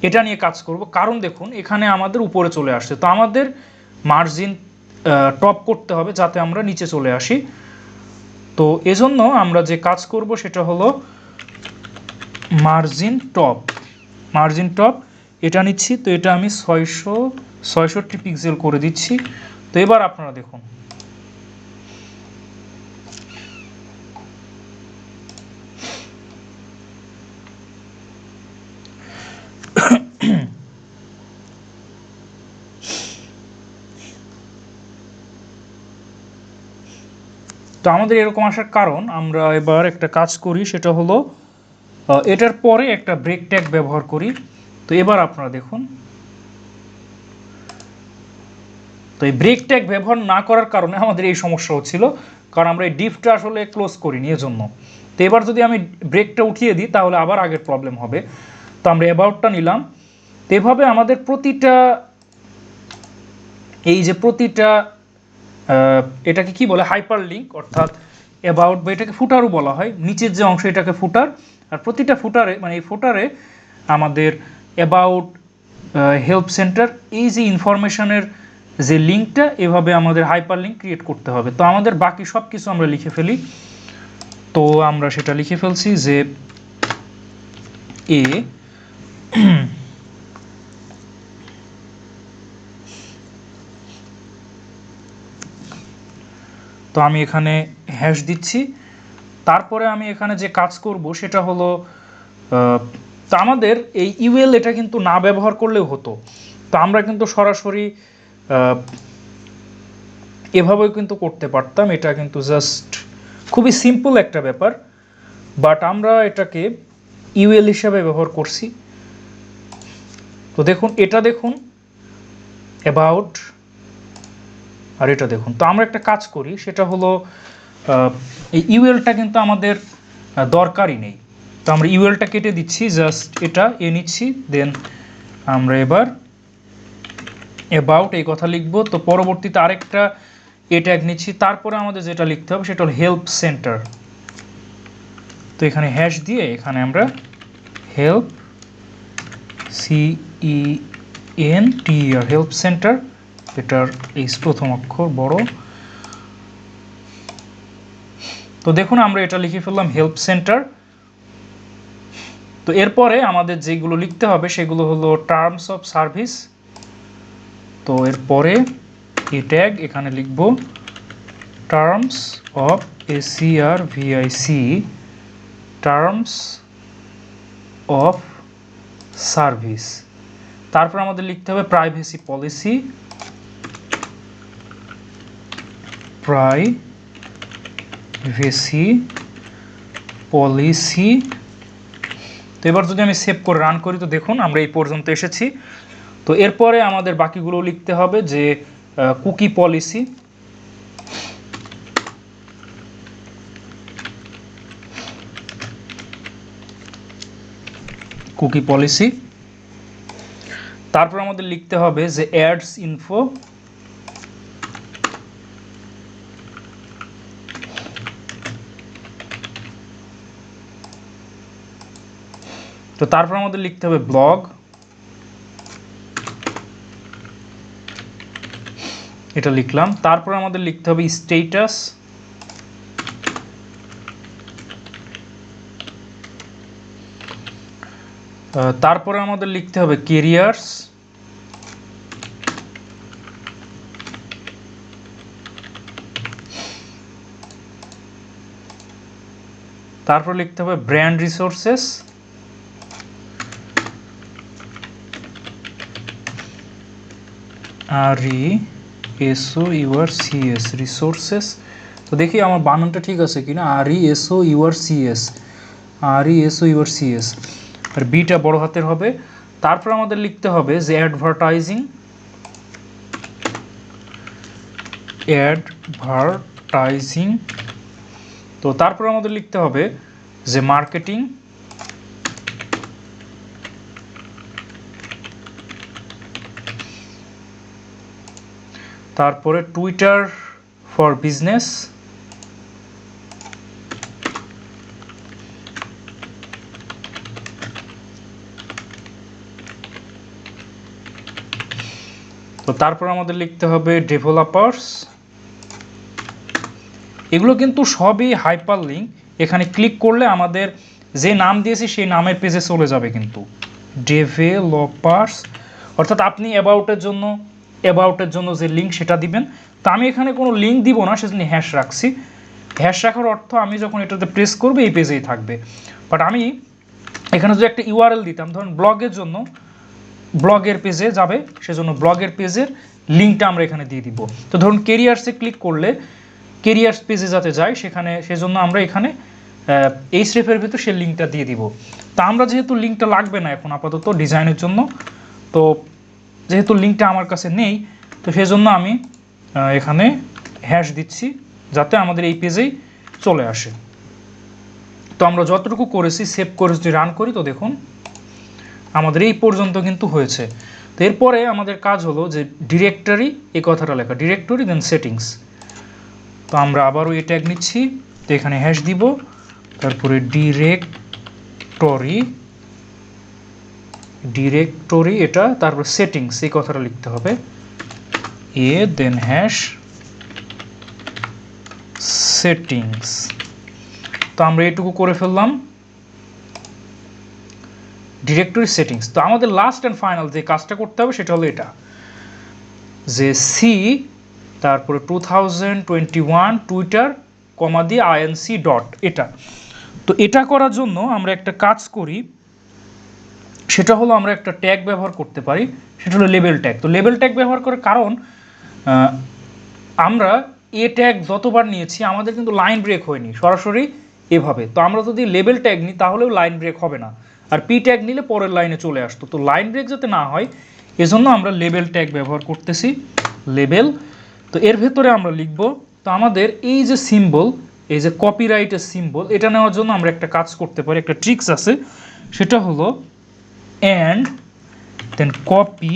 S1: এটা নিয়ে কাজ করব, কারণ দেখুন এখানে আমাদের উপরে চলে আসছে, তো আমাদের মার্জিন টপ করতে হবে যাতে আমরা নিচে চলে আসি। তো এজন্য আমরা যে কাজ করব সেটা হলো মার্জিন টপ এটা নিচ্ছি। তো এটা আমি 666 পিক্সেল করে দিচ্ছি। তো এবার আপনারা দেখুন তো আমাদের এরকম আসার কারণ, আমরা এবার একটা কাজ করি, সেটা হলো এটার পরে একটা ব্রেক ট্যাগ ব্যবহার করি। তো এবার আপনারা দেখুন, তো এই ব্রেক ট্যাগ ব্যবহার না করার কারণে আমাদের এই সমস্যা হচ্ছিল, কারণ আমরা এই ডিভটা আসলে ক্লোজ করিনি এজন্য। তো এবার যদি আমি ব্রেকটা উঠিয়ে দিই তাহলে আবার আগের প্রবলেম হবে। তো আমরা অ্যাবাউটটা নিলাম। তো এভাবে আমাদের প্রতিটা এটাকে কি বলে, হাইপার লিঙ্ক, অর্থাৎ অ্যাবাউট বা এটাকে ফুটারও বলা হয়, নিচের যে অংশ এটাকে ফুটার, আর প্রতিটা ফুটারে মানে এই ফুটারে আমাদের অ্যাবাউট, হেল্প সেন্টার, এই যে ইনফরমেশনের যে লিঙ্কটা, এভাবে আমাদের হাইপার লিঙ্ক ক্রিয়েট করতে হবে। তো আমাদের বাকি সব কিছু আমরা লিখে ফেলি। তো আমরা সেটা লিখে ফেলছি যে এ তো আমি এখানে হ্যাশ দিচ্ছি। তারপরে আমি এখানে যে কাজ করব সেটা হলো, তো আমাদের এই ইউএল এটা কিন্তু না ব্যবহার করলেও হতো। তো আমরা কিন্তু সরাসরি এভাবেও কিন্তু করতে পারতাম, এটা কিন্তু জাস্ট খুবই সিম্পল একটা ব্যাপার, বাট আমরা এটাকে ইউএল হিসাবে ব্যবহার করছি। তো দেখুন, এটা দেখুন অ্যাবাউট, আর এটা দেখুন। তো আমরা একটা কাজ করি, সেটা হলো এই ইউএলটা কিন্তু আমাদের দরকারই নেই। তো আমরা ইউএলটা কেটে দিচ্ছি, জাস্ট এটা এ নিচ্ছি, দেন আমরা এবার অ্যাবাউট এই কথা লিখব। তো পরবর্তীতে আরেকটা এ ট্যাগ নিচ্ছি, তারপরে আমাদের যেটা লিখতে হবে সেটা হলো হেল্প সেন্টার। তো এখানে হ্যাশ দিয়ে এখানে আমরা হেল্প CENTER হেল্প সেন্টার, এটার এই প্রথম অক্ষর বড়। তো দেখুন আমরা এটা লিখে ফেললাম হেল্প সেন্টার। তো এরপরে আমাদের যেগুলো লিখতে হবে সেগুলো হলো টার্মস অফ সার্ভিস। তো এরপরে এ ট্যাগ এখানে লিখব terms of SERVIC, terms of service. তারপর আমাদের লিখতে হবে প্রাইভেসি পলিসি, তো এবার যদি আমি সেভ করে রান করি, তো দেখুন আমরা এই পর্যন্ত এসেছি। তো এরপরে আমাদের বাকিগুলো লিখতে হবে, যে কুকি পলিসি, তারপর আমাদের লিখতে হবে যে অ্যাডস ইনফো, তো তারপর আমাদের লিখতে হবে ব্লগ, এটা লিখলাম। তারপর আমাদের লিখতে হবে স্ট্যাটাস, তারপরে আমাদের লিখতে হবে কেরিয়ার্স, তারপর লিখতে হবে ব্র্যান্ড রিসোর্সেস, RESOURCS রিসোর্সেস। তো দেখি আমার বানানটা ঠিক আছে কিনা, RESOURCS, আর বিটা বড় হাতের হবে। তারপর আমাদের লিখতে হবে যে অ্যাডভার্টাইজিং, তো তারপর আমাদের লিখতে হবে যে মার্কেটিং, তারপরে টুইটার ফর বিজনেস, তো তারপর আমাদের লিখতে হবে ডেভেলপার্স। এগুলো কিন্তু সবই হাইপার লিঙ্ক, এখানে ক্লিক করলে আমাদের যে নাম দিয়েছি সেই নামের পেজে চলে যাবে কিন্তু ডেভেলপার্স, অর্থাৎ আপনি অ্যাবাউটের জন্য যে লিঙ্ক সেটা দিবেন। তো আমি এখানে কোনো লিঙ্ক দিব না, সেজন্য হ্যাশ রাখছি। হ্যাশ রাখার অর্থ আমি যখন এটাতে প্রেস করবো এই পেজেই থাকবে। বাট আমি এখানে যদি একটা ইউআরএল দিতাম, ধরুন ব্লগের জন্য, ব্লগের পেজে যাবে, সেজন্য ব্লগের পেজের লিঙ্কটা আমরা এখানে দিয়ে দিব। তো ধরুন কেরিয়ার্সে ক্লিক করলে কেরিয়ার্স পেজে যাতে যায়, সেজন্য আমরা এখানে এই স্টেপের ভিতর সেই লিঙ্কটা দিয়ে দিব। তা আমরা যেহেতু লিঙ্কটা লাগবে না এখন আপাতত ডিজাইনের জন্য, তো যেহেতু লিঙ্কটা আমার কাছে নেই, তো সেজন্য আমি এখানে হ্যাশ দিচ্ছি যাতে আমাদের এই পেজেই চলে আসে। তো আমরা যতটুকু করেছি সেভ করে যদি রান করি, তো দেখুন আমাদের এই পর্যন্ত কিন্তু হয়েছে। তো এরপরে আমাদের কাজ হলো যে ডিরেক্টরি, এই কথাটা লেখা ডিরেক্টরি দেন সেটিংস। তো আমরা আবারও এই ট্যাগ নিচ্ছি, তো এখানে হ্যাশ দিব, তারপরে ডিরেক্টরি এটা, তারপর সেটিংস এই কথাটা লিখতে হবে, দেন হ্যাশ সেটিংস। তো আমরা এইটুকু করে ফেললাম ডিরেক্টরি সেটিংস। তো আমাদের লাস্ট অ্যান্ড ফাইনাল যে কাজটা করতে হবে সেটা হলো এটা, যে সি তারপরে 2021 টুইটার কমা দিয়ে INC ডট এটা। তো এটা করার জন্য আমরা একটা কাজ করি, সেটা হলো আমরা একটা ট্যাগ ব্যবহার করতে পারি, সেটা হলো লেবেল ট্যাগ। তো লেবেল ট্যাগ ব্যবহার করার কারণ, আমরা এ ট্যাগ যতবার নিয়েছি আমাদের কিন্তু লাইন ব্রেক হয়নি সরাসরি এভাবে। তো আমরা যদি লেবেল ট্যাগ নিই তাহলেও লাইন ব্রেক হবে না, আর পি ট্যাগ নিলে পরের লাইনে চলে আসতো। তো লাইন ব্রেক যাতে না হয় এজন্য আমরা লেবেল ট্যাগ ব্যবহার করতেছি, লেবেল। তো এর ভেতরে আমরা লিখব, তো আমাদের এই যে সিম্বল, এই যে কপিরাইটের সিম্বল, এটা নেওয়ার জন্য আমরা একটা কাজ করতে পারি, একটা ট্রিক্স আছে, সেটা হলো অ্যান্ড দেন কপি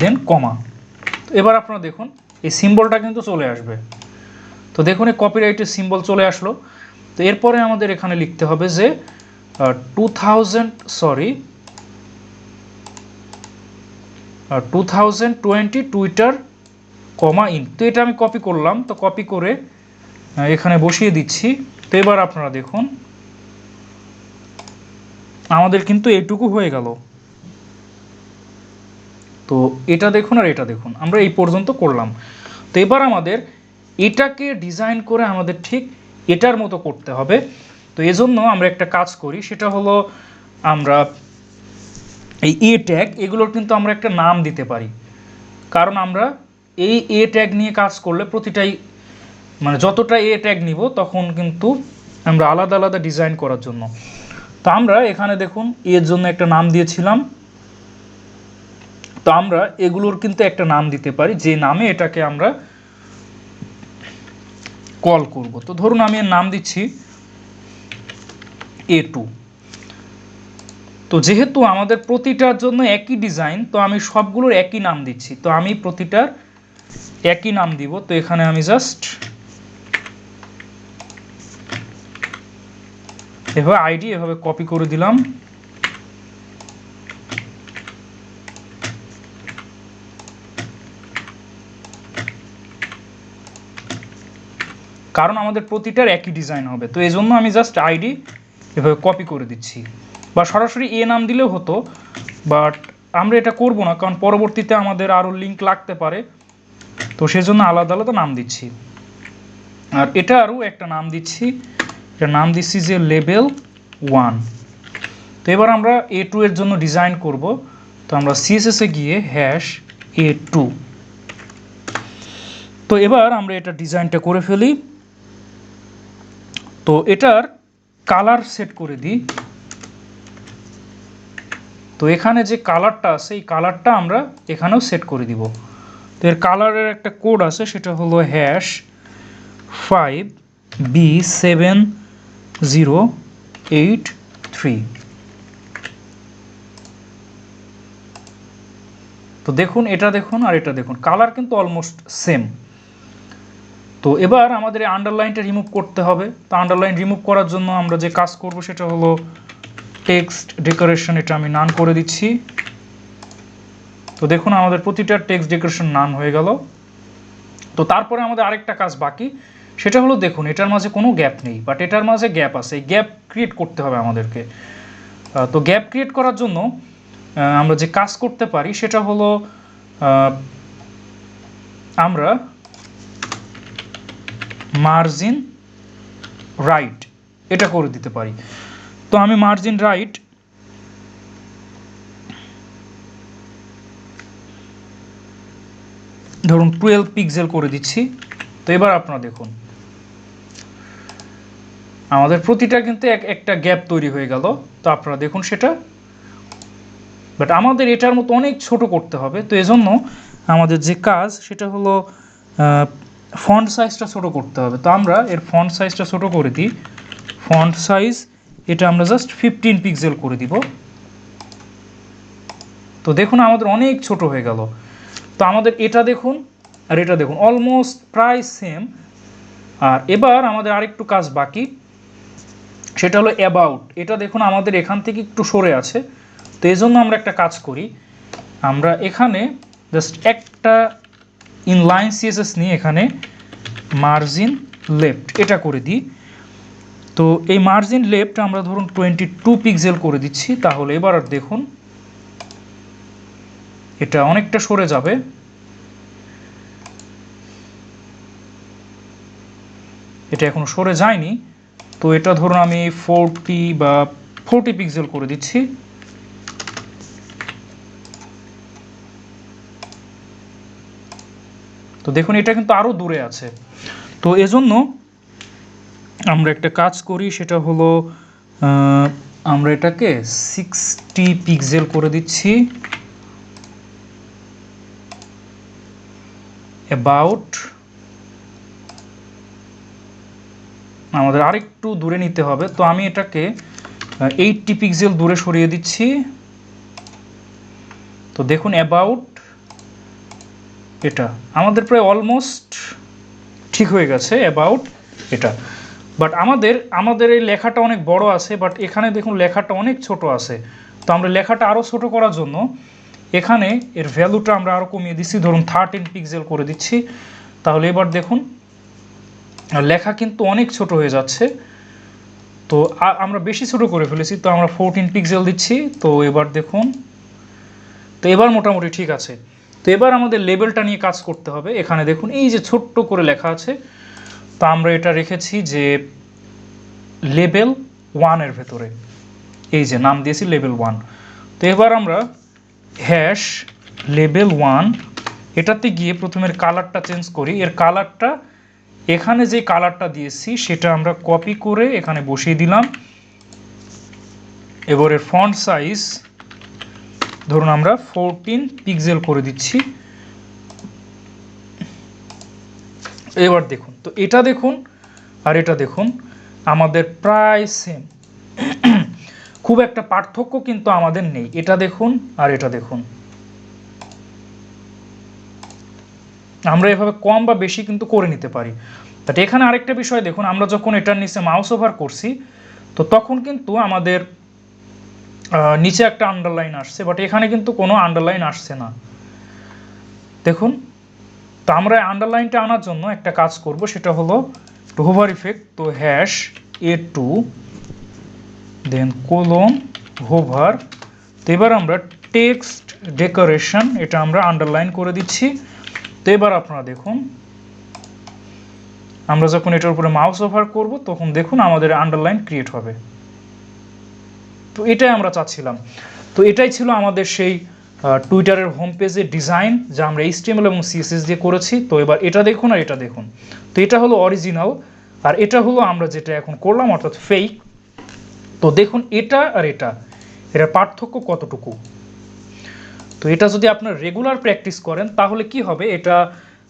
S1: দেন কমা। তো এবার আপনারা দেখুন এই সিম্বলটা কিন্তু চলে আসবে। তো দেখুন এই কপিরাইটের সিম্বল চলে আসলো। তো এরপরে আমাদের এখানে লিখতে হবে যে 2020 টুইটার কমা ইন। তো এটা আমি কপি করলাম, তো কপি করে এখানে বসিয়ে দিচ্ছি। তো এবার আপনারা দেখুন আমাদের কিন্তু এইটুকু হয়ে গেল। তো এটা দেখুন আর এটা দেখুন, আমরা এই পর্যন্ত করলাম। তো এবার আমাদের এটাকে ডিজাইন করে আমাদের ঠিক এটার মতো করতে হবে। তো এজন্য আমরা একটা কাজ করি, সেটা হলো আমরা এই এ ট্যাগ এগুলোর কিন্তু আমরা একটা নাম দিতে পারি, কারণ আমরা এই এ ট্যাগ নিয়ে কাজ করলে প্রতিটাই, মানে যতটা এ ট্যাগ নিব তখন কিন্তু আমরা আলাদা আলাদা ডিজাইন করার জন্য। তো আমরা এখানে দেখুন এর জন্য একটা নাম দিয়েছিলাম, তো আমরা এগুলোর কিন্তু একটা নাম দিতে পারি যে নামে এটাকে আমরা কল করব। তো ধরুন আমি এর নাম দিচ্ছি A2। তো যেহেতু আমাদের প্রতিটার জন্য একই ডিজাইন, তো আমি সবগুলোর একই নাম দিচ্ছি, তো আমি প্রতিটার একই নাম দিব। তো এখানে আমি জাস্ট এভাবে আইডি এভাবে কপি করে দিলাম। কারণ আমাদের প্রতিটার একই ডিজাইন হবে, তো এই জন্য আমি জাস্ট আইডি এভাবে কপি করে দিচ্ছি। বা সরাসরি এ নাম দিলেও হতো, বাট আমরা এটা করব না, কারণ পরবর্তীতে আমাদের আরও লিঙ্ক লাগতে পারে, তো সেজন্য আলাদা আলাদা নাম দিচ্ছি। আর এটা আরও একটা নাম দিচ্ছি, এটা নাম দিচ্ছি যে লেবেল 1। তো এবার আমরা A2 এর জন্য ডিজাইন করব। তো আমরা CSS-এ গিয়ে হ্যাশ A2। তো এবার আমরা এটা ডিজাইনটা করে ফেলি। তো এটার কালার সেট করে দিই। তো এখানে যে কালারটা আছে এই কালারটা আমরা এখানেও সেট করে দিব। তো এর কালারের একটা কোড আছে, সেটা হলো হ্যাশ 5B7083। তো দেখুন এটা দেখুন আর এটা দেখুন, কালার কিন্তু অলমোস্ট সেম। তো এবার আমাদের এই আন্ডারলাইনটা রিমুভ করতে হবে। তো আন্ডারলাইন রিমুভ করার জন্য আমরা যে কাজ করব সেটা হলো টেক্সট ডেকোরেশন, এটা আমি নান করে দিচ্ছি। তো দেখুন আমাদের প্রতিটা টেক্সট ডেকোরেশন নান হয়ে গেল। তো তারপরে আমাদের আরেকটা কাজ বাকি, সেটা হলো দেখুন এটার মাঝে কোনো গ্যাপ নেই, বাট এটার মাঝে গ্যাপ আছে। এই গ্যাপ ক্রিয়েট করতে হবে আমাদেরকে। তো গ্যাপ ক্রিয়েট করার জন্য আমরা যে কাজ করতে পারি সেটা হলো আমরা মার্জিন রাইট এটা করে দিতে পারি। তো আমি মার্জিন রাইট ধরুন 12 পিক্সেল করে দিচ্ছি। তো এবার আপনারা দেখুন আমাদের প্রতিটা কিন্তু একটা গ্যাপ তৈরি হয়ে গেল। তো আপনারা দেখুন সেটা, বাট আমাদের এটার মতো অনেক ছোট করতে হবে। তো এজন্য আমাদের যে কাজ সেটা হলো ফন্ট সাইজটা ছোট করতে হবে। তো আমরা এর ফন্ট সাইজটা ছোট করে দিই। ফন্ট সাইজ এটা আমরা জাস্ট 15 পিক্সেল করে দিব। তো দেখুন আমাদের অনেক ছোট হয়ে গেল। তো আমাদের এটা দেখুন আর এটা দেখুন অলমোস্ট প্রায় সেম। আর এবার আমাদের আরেকটু কাজ বাকি, সেটা হলো অ্যাবাউট। এটা দেখুন আমাদের এখান থেকে একটু সরে আছে। তো এই জন্য আমরা একটা কাজ করি, আমরা এখানে জাস্ট একটা ইনলাইন সিএসএস নিয়ে এখানে মার্জিন লেফট এটা করে দিই। তো এই মার্জিন লেফট আমরা ধরুন 22 পিক্সেল করে দিচ্ছি। তাহলে এবার আর দেখুন এটা অনেকটা সরে যাবে। এটা এখনো সরে যায়নি। তো এটা ধরুন আমি 40 পিক্সেল করে দিচ্ছি। তো দেখুন এটা কিন্তু আরও দূরে আছে। তো এজন্য আমরা একটা কাজ করি, সেটা হলো আমরা এটাকে 60 পিক্সেল করে দিচ্ছি। অ্যাবাউট আমাদের আরেকটু দূরে নিতে হবে। তো আমি এটাকে 80 পিক্সেল দূরে সরিয়ে দিচ্ছি। তো দেখুন অ্যাবাউট এটা আমাদের প্রায় অলমোস্ট ঠিক হয়ে গেছে অ্যাবাউট এটা। বাট আমাদের এই লেখাটা অনেক বড় আছে, বাট এখানে দেখুন লেখাটা অনেক ছোট আছে। তো আমরা লেখাটা আরও ছোট করার জন্য এখানে এর ভ্যালুটা আমরা আরও কমিয়ে দিচ্ছি, ধরুন 13 পিক্সেল করে দিচ্ছি। তাহলে এবার দেখুন লেখা কিন্তু অনেক ছোট হয়ে যাচ্ছে। তো আমরা বেশি ছোট করে ফেলেছি, তো আমরা 14 পিক্সেল দিচ্ছি। তো এবার দেখুন, তো এবার মোটামুটি ঠিক আছে। তো এবার আমাদের লেবেলটা নিয়ে কাজ করতে হবে। এখানে দেখুন এই যে ছোট্ট করে লেখা আছে, তো আমরা এটা রেখেছি যে লেবেল 1 এর ভেতরে, এই যে নাম দিয়েছি লেবেল 1। তো এবার আমরা হ্যাশ লেবেল 1 এটাতে গিয়ে প্রথমের কালারটা চেঞ্জ করি। এর কালারটা এখানে যে কালারটা দিয়েছি সেটা আমরা কপি করে এখানে বসিয়ে দিলাম। এবার এর ফন্ট সাইজ ধরুন আমরা 14 পিক্সেল করে দিচ্ছি। এবার দেখুন, তো এটা দেখুন আর এটা দেখুন আমাদের প্রায় সেম, খুব একটা পার্থক্য কিন্তু আমাদের নেই। এটা দেখুন আর এটা দেখুন, আমরা এভাবে কম বা বেশি কিন্তু করে নিতে পারি। বাট এখানে আরেকটা বিষয় দেখুন, আমরা যখন এটার নিচে মাউস ওভার করছি তো তখন কিন্তু আমাদের নিচে একটা আন্ডারলাইন আসছে, বাট এখানে কিন্তু কোনো আন্ডারলাইন আসছে না দেখুন। তো আমরা আন্ডারলাইনটা আনার জন্য একটা কাজ করব, সেটা হলো হোভার ইফেক্ট। তো hash A2 then colon hover. তো এবার আমরা টেক্সট ডেকোরেশন এটা আমরা আন্ডারলাইন করে দিচ্ছি। তো এবার আপনারা দেখুন আমরা যখন এটার উপরে মাউস ওভার করব তখন দেখুন আমাদের আন্ডারলাইন ক্রিয়েট হবে। তো এটাই আমরা চাচ্ছিলাম। তো এটাই ছিল আমাদের সেই টুইটারের হোম পেজের ডিজাইন, যা আমরা HTML এবং CSS দিয়ে করেছি। তো এবার এটা দেখুন আর এটা দেখুন, তো এটা হলো অরিজিনাল আর এটা হলো আমরা যেটা এখন করলাম অর্থাৎ ফেক। তো দেখুন এটা আর এটার পার্থক্য কতটুকু। তো এটা যদি আপনার রেগুলার প্র্যাকটিস করেন তাহলে কি হবে, এটা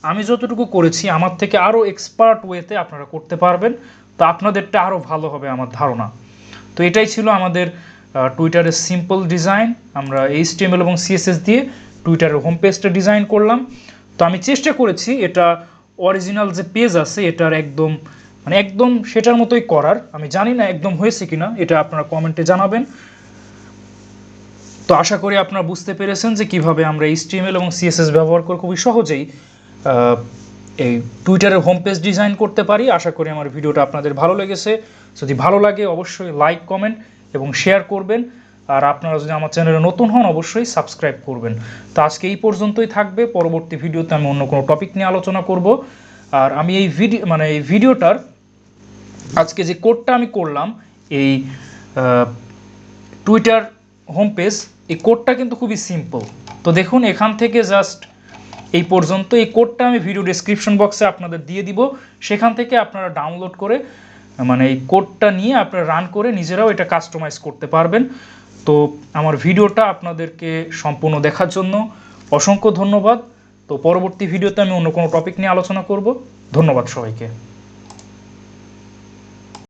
S1: আমি যতটুকু করেছি আমার থেকে আরও এক্সপার্ট ওয়েতে আপনারা করতে পারবেন। তো আপনাদেরটা আরও ভালো হবে আমার ধারণা। তো এটাই ছিল আমাদের টুইটারের সিম্পল ডিজাইন। আমরা HTML এবং CSS দিয়ে টুইটারের হোম পেজটা ডিজাইন করলাম। তো আমি চেষ্টা করেছি এটা অরিজিনাল যে পেজ আছে এটার একদম সেটার মতোই করার। আমি জানি না একদম হয়েছে কিনা, এটা আপনারা কমেন্টে জানাবেন। তো আশা করি আপনারা বুঝতে পেরেছেন যে কিভাবে আমরা HTML এবং CSS ব্যবহার করে খুবই সহজেই এই টুইটারের হোম পেজ ডিজাইন করতে পারি। আশা করি আমার ভিডিওটা আপনাদের ভালো লেগেছে। যদি ভালো লাগে অবশ্যই লাইক, কমেন্ট এবং শেয়ার করবেন। আর আপনারা যদি আমার চ্যানেলে নতুন হন অবশ্যই সাবস্ক্রাইব করবেন। তো আজকে এই পর্যন্তই থাকবে। পরবর্তী ভিডিওতে আমি অন্য কোনো টপিক নিয়ে আলোচনা করব। আর আমি এই ভিডিওটার আজকে যে কোডটা আমি করলাম এই টুইটার হোম পেজ, এই কোডটা কিন্তু খুবই সিম্পল। তো দেখুন এখান থেকে জাস্ট এই পর্যন্ত এই কোডটা আমি ভিডিও ডেসক্রিপশন বক্সে আপনাদের দিয়ে দিব। সেখান থেকে আপনারা ডাউনলোড করে এই কোডটা নিয়ে আপনারা রান করে নিজেরাও এটা কাস্টমাইজ করতে পারবেন। তো আমার ভিডিওটা আপনাদেরকে সম্পূর্ণ দেখার জন্য অসংখ্য ধন্যবাদ। তো পরবর্তী ভিডিওতে আমি অন্য কোনো টপিক নিয়ে আলোচনা করব। ধন্যবাদ সবাইকে।